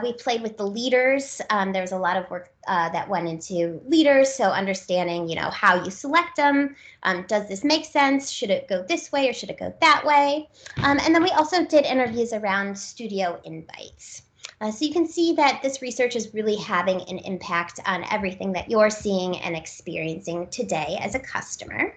We played with the leaders. There was a lot of work that went into leaders. So understanding, you know, how you select them. Does this make sense? Should it go this way or should it go that way? And then we also did interviews around studio invites. So you can see that this research is really having an impact on everything that you're seeing and experiencing today as a customer.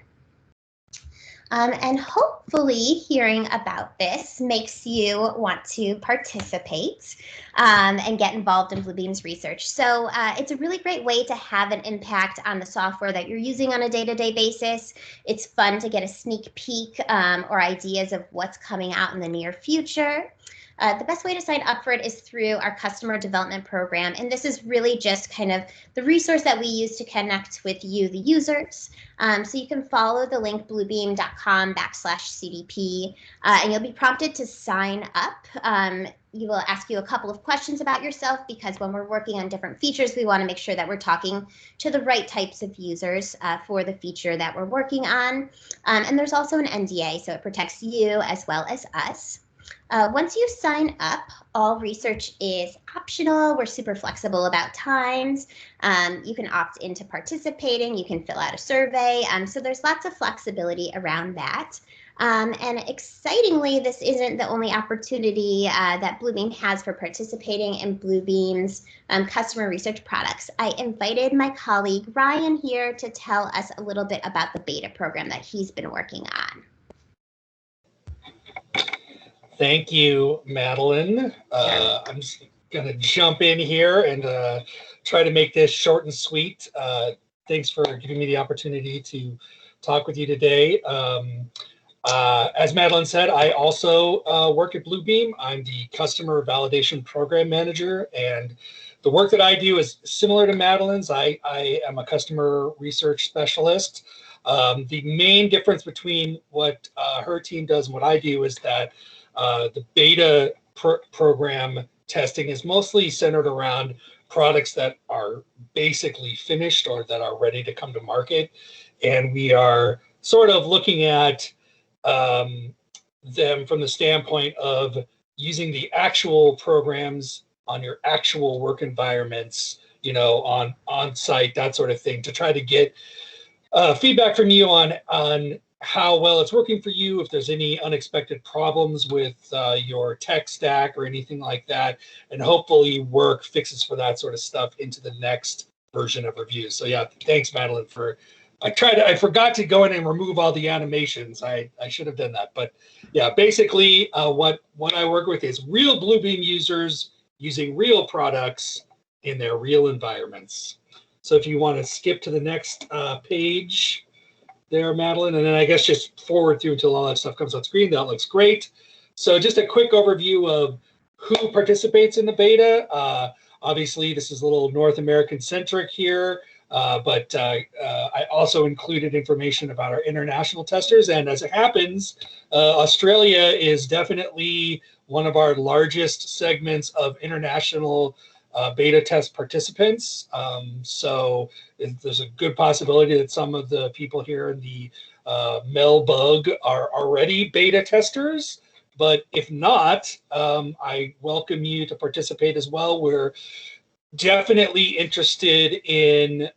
And hopefully hearing about this makes you want to participate and get involved in Bluebeam's research. So it's a really great way to have an impact on the software that you're using on a day-to-day basis. It's fun to get a sneak peek or ideas of what's coming out in the near future. The best way to sign up for it is through our customer development program. And this is really just kind of the resource that we use to connect with you, the users. So you can follow the link bluebeam.com/CDP, and you'll be prompted to sign up. You will ask you a couple of questions about yourself because when we're working on different features, we want to make sure that we're talking to the right types of users for the feature that we're working on. And there's also an NDA, so it protects you as well as us. Once you sign up, all research is optional. We're super flexible about times. You can opt into participating. You can fill out a survey. So there's lots of flexibility around that. And excitingly, this isn't the only opportunity that Bluebeam has for participating in Bluebeam's customer research products. I invited my colleague Ryan here to tell us a little bit about the beta program that he's been working on. Thank you, Madeline. I'm just going to jump in here and try to make this short and sweet. Thanks for giving me the opportunity to talk with you today. As Madeline said, I also work at Bluebeam. I'm the Customer Validation Program Manager, and the work that I do is similar to Madeline's. I am a customer research specialist. The main difference between what her team does and what I do is that the beta program testing is mostly centered around products that are basically finished or that are ready to come to market. And we are sort of looking at them from the standpoint of using the actual programs on your actual work environments, you know, on site, that sort of thing, to try to get feedback from you on how well it's working for you, if there's any unexpected problems with your tech stack or anything like that, and hopefully work fixes for that sort of stuff into the next version of review. So yeah, thanks, Madeline, for I forgot to go in and remove all the animations. I should have done that. But yeah, basically what I work with is real Bluebeam users using real products in their real environments. So if you want to skip to the next page, there, Madeline, and then I guess just forward through until all that stuff comes on screen. That looks great. So just a quick overview of who participates in the beta. Obviously, this is a little North American centric here, but I also included information about our international testers. And as it happens, Australia is definitely one of our largest segments of international beta test participants. So there's a good possibility that some of the people here in the MelBUG are already beta testers. But if not, I welcome you to participate as well. We're definitely interested in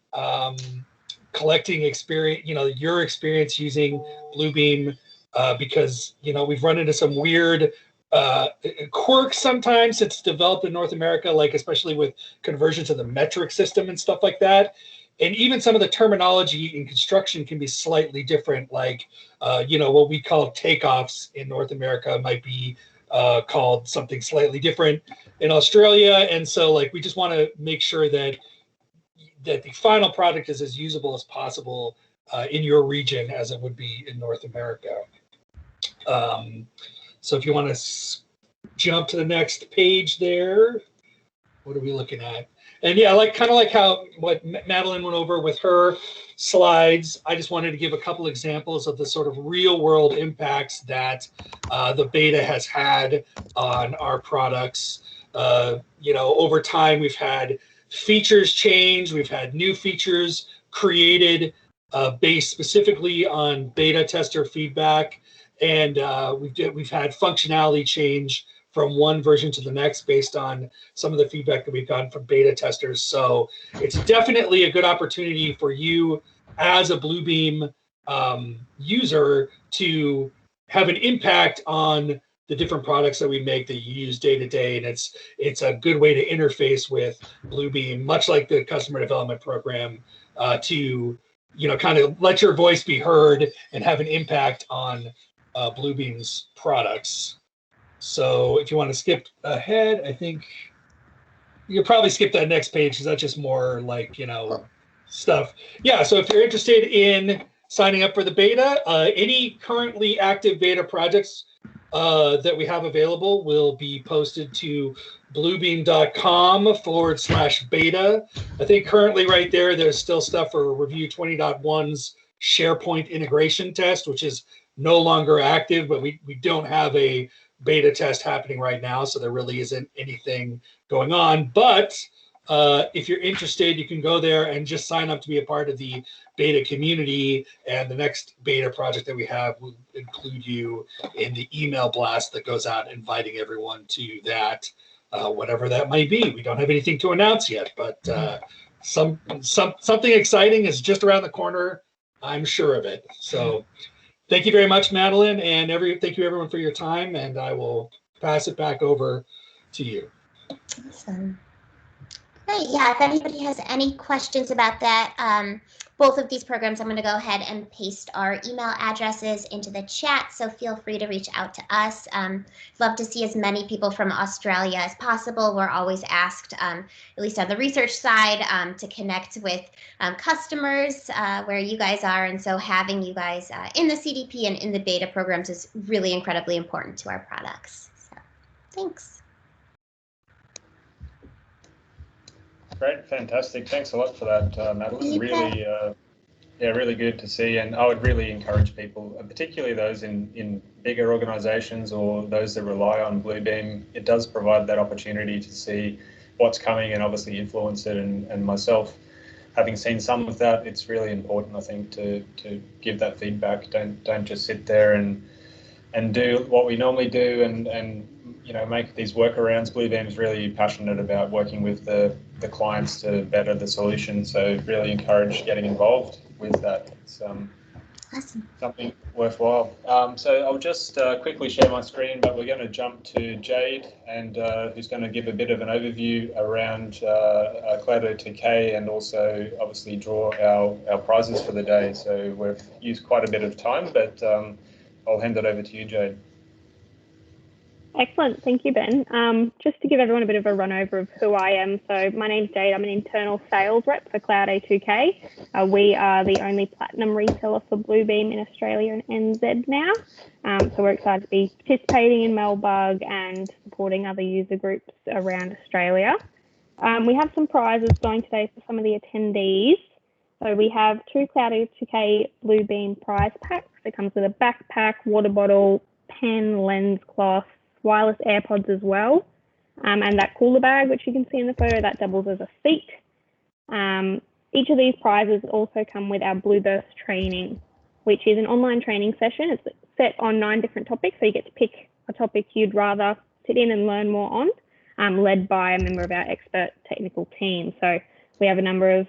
collecting experience, your experience using Bluebeam, because, we've run into some weird quirks sometimes. It's developed in North America, like especially with conversion to the metric system and stuff like that. And even some of the terminology in construction can be slightly different, like, what we call takeoffs in North America might be called something slightly different in Australia. And so, like, we just want to make sure that the final product is as usable as possible in your region as it would be in North America. So if you want to jump to the next page there, what are we looking at? And yeah, kind of like how what Madeline went over with her slides, I just wanted to give a couple examples of the sort of real world impacts that the beta has had on our products. Over time, we've had features change, we've had new features created based specifically on beta tester feedback, and we've had functionality change from one version to the next based on some of the feedback that we've gotten from beta testers. So it's definitely a good opportunity for you as a Bluebeam user to have an impact on the different products that we make that you use day to day. And it's a good way to interface with Bluebeam, much like the customer development program, to kind of let your voice be heard and have an impact on Bluebeam's products. So if you want to skip ahead, I think you'll probably skip that next page because that's just more like, stuff. Yeah, so if you're interested in signing up for the beta, any currently active beta projects that we have available will be posted to bluebeam.com/beta. I think currently right there's still stuff for review 20.1's SharePoint integration test, which is no longer active, but we don't have a beta test happening right now, so there really isn't anything going on. But if you're interested, you can go there and just sign up to be a part of the beta community, and the next beta project that we have will include you in the email blast that goes out inviting everyone to that, whatever that might be. We don't have anything to announce yet, but something exciting is just around the corner. I'm sure of it. So thank you very much, Madeline, and thank you everyone for your time, and I will pass it back over to you. Awesome. Great. Yeah, if anybody has any questions about that, both of these programs, I'm going to go ahead and paste our email addresses into the chat, so feel free to reach out to us. Love to see as many people from Australia as possible. We're always asked, at least on the research side, to connect with customers where you guys are, and so having you guys in the CDP and in the beta programs is really incredibly important to our products. So, thanks. Great, fantastic. Thanks a lot for that, Madeline. Really, really good to see. And I would really encourage people, particularly those in bigger organizations or those that rely on Bluebeam. It does provide that opportunity to see what's coming and obviously influence it. And myself, having seen some of that, it's really important, I think, to give that feedback. Don't just sit there and do what we normally do and make these workarounds. Bluebeam's really passionate about working with the clients to better the solution, so really encourage getting involved with that. It's Awesome. Something worthwhile. So I'll just quickly share my screen, but we're going to jump to Jade, and who's going to give a bit of an overview around Cloud-OTK and also obviously draw our prizes for the day. So we've used quite a bit of time, but I'll hand it over to you, Jade. Excellent. Thank you, Ben. Just to give everyone a bit of a run over of who I am. So my name's Jade. I'm an internal sales rep for Cloud A2K. We are the only platinum reseller for Bluebeam in Australia and NZ now. So we're excited to be participating in MelBUG and supporting other user groups around Australia. We have some prizes going today for some of the attendees. So we have 2 Cloud A2K Bluebeam prize packs. It comes with a backpack, water bottle, pen, lens cloth, wireless AirPods as well, and that cooler bag, which you can see in the photo, that doubles as a seat. Each of these prizes also come with our Blueburst training, which is an online training session. It's set on 9 different topics, so you get to pick a topic you'd rather sit in and learn more on, led by a member of our expert technical team. So we have a number of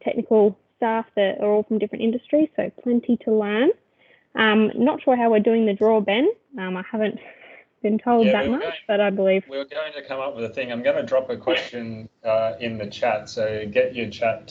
technical staff that are all from different industries, so plenty to learn. Not sure how we're doing the draw, Ben. I haven't been told that much, but I believe we're going to come up with a thing. I'm going to drop a question in the chat, so get your chat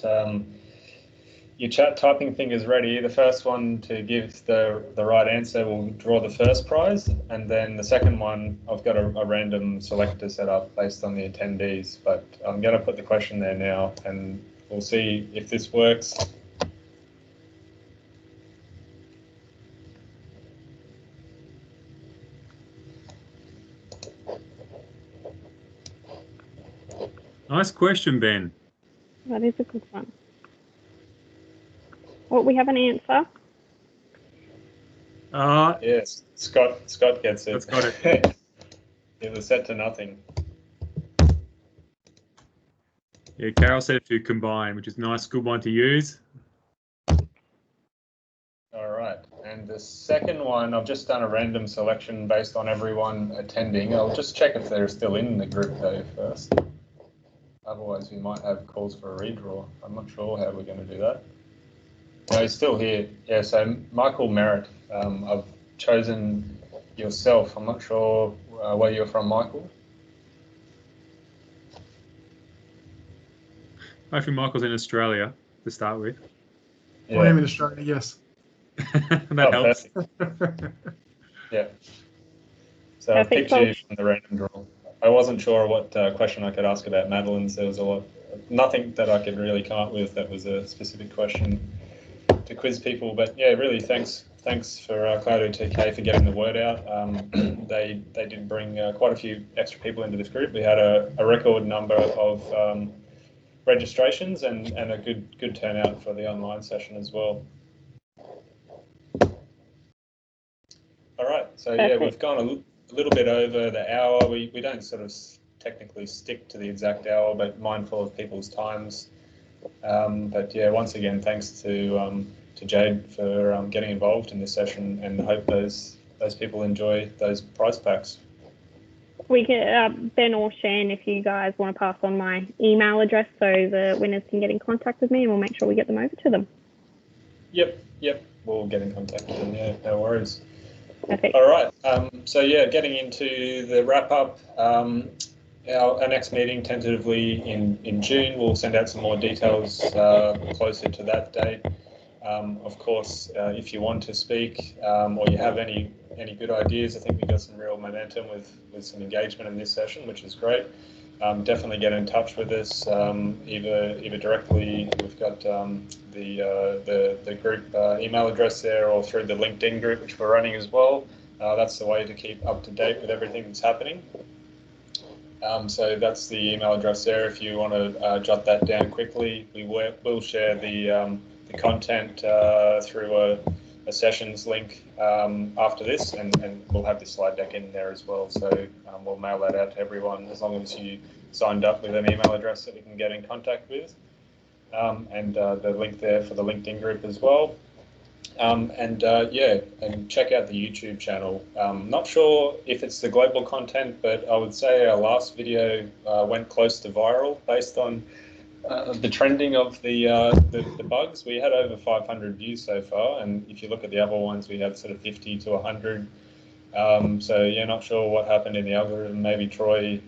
typing fingers ready. The first one to give the right answer will draw the first prize, and then the second one, I've got a random selector set up based on the attendees, but I'm going to put the question there now, and we'll see if this works. Nice question, Ben. that is a good one. Well, we have an answer. Yes, Scott gets it. That's got it. It was set to nothing. Yeah, Carol said it to combine, which is a nice, good one to use. All right, and the second one, I've just done a random selection based on everyone attending. I'll just check if they're still in the group though first. Otherwise, we might have calls for a redraw. I'm not sure how we're going to do that. No, he's still here. Yeah, so Michael Merritt, I've chosen yourself. I'm not sure where you're from, Michael. Hopefully Michael's in Australia to start with. Yeah. I am in Australia, yes. That helps. Yeah. So I've picked you from the random draw. I wasn't sure what question I could ask about Madeline's. There was nothing that I could really come up with that was a specific question to quiz people. But yeah, really thanks for Cloud A2K for getting the word out. They did bring quite a few extra people into this group. We had a record number of registrations and a good turnout for the online session as well. All right, so yeah, we've gone a little bit over the hour. We don't sort of technically stick to the exact hour, but mindful of people's times. But yeah, once again, thanks to Jade for getting involved in this session, and hope those people enjoy those prize packs. We can, Ben or Shan, if you guys want to pass on my email address so the winners can get in contact with me, and we'll make sure we get them over to them. Yep, we'll get in contact with them, yeah, no worries. Perfect. All right, so yeah, getting into the wrap up, our next meeting tentatively in June. We'll send out some more details closer to that date. Of course, if you want to speak or you have any good ideas, I think we've got some real momentum with some engagement in this session, which is great. Definitely get in touch with us, either directly. We've got the group email address there, or through the LinkedIn group, which we're running as well. That's the way to keep up to date with everything that's happening. So that's the email address there. If you want to jot that down quickly, we'll share the content through a sessions link after this, and we'll have the slide deck in there as well. So we'll mail that out to everyone as long as you signed up with an email address that we can get in contact with, and the link there for the LinkedIn group as well. And check out the YouTube channel. Not sure if it's the global content, but I would say our last video went close to viral based on the trending of the bugs. We had over 500 views so far, and if you look at the other ones, we had sort of 50 to 100. So yeah, not sure what happened in the algorithm. Maybe Troy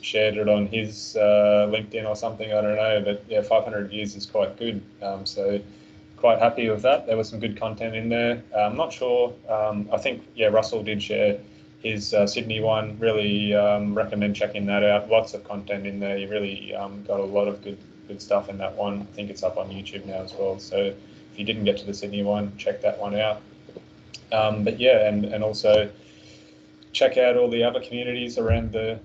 shared it on his LinkedIn or something, I don't know, but yeah, 500 views is quite good. So quite happy with that. There was some good content in there. I'm not sure. I think, yeah, Russell did share his Sydney one. Really recommend checking that out. Lots of content in there. You really got a lot of good stuff in that one. I think it's up on YouTube now as well. So if you didn't get to the Sydney one, check that one out. But yeah, and also check out all the other communities around the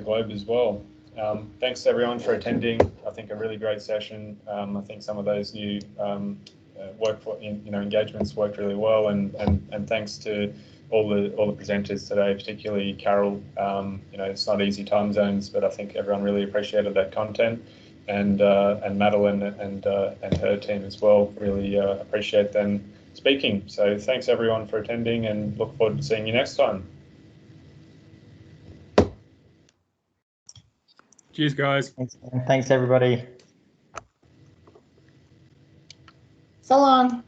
globe as well. Thanks to everyone for attending. I think a really great session. I think some of those new engagements worked really well, and thanks to all the presenters today, particularly Carol. It's not easy time zones, but I think everyone really appreciated that content, and Madeline and her team as well. Really appreciate them speaking. So thanks everyone for attending, and look forward to seeing you next time. Cheers, guys. Thanks everybody. So long.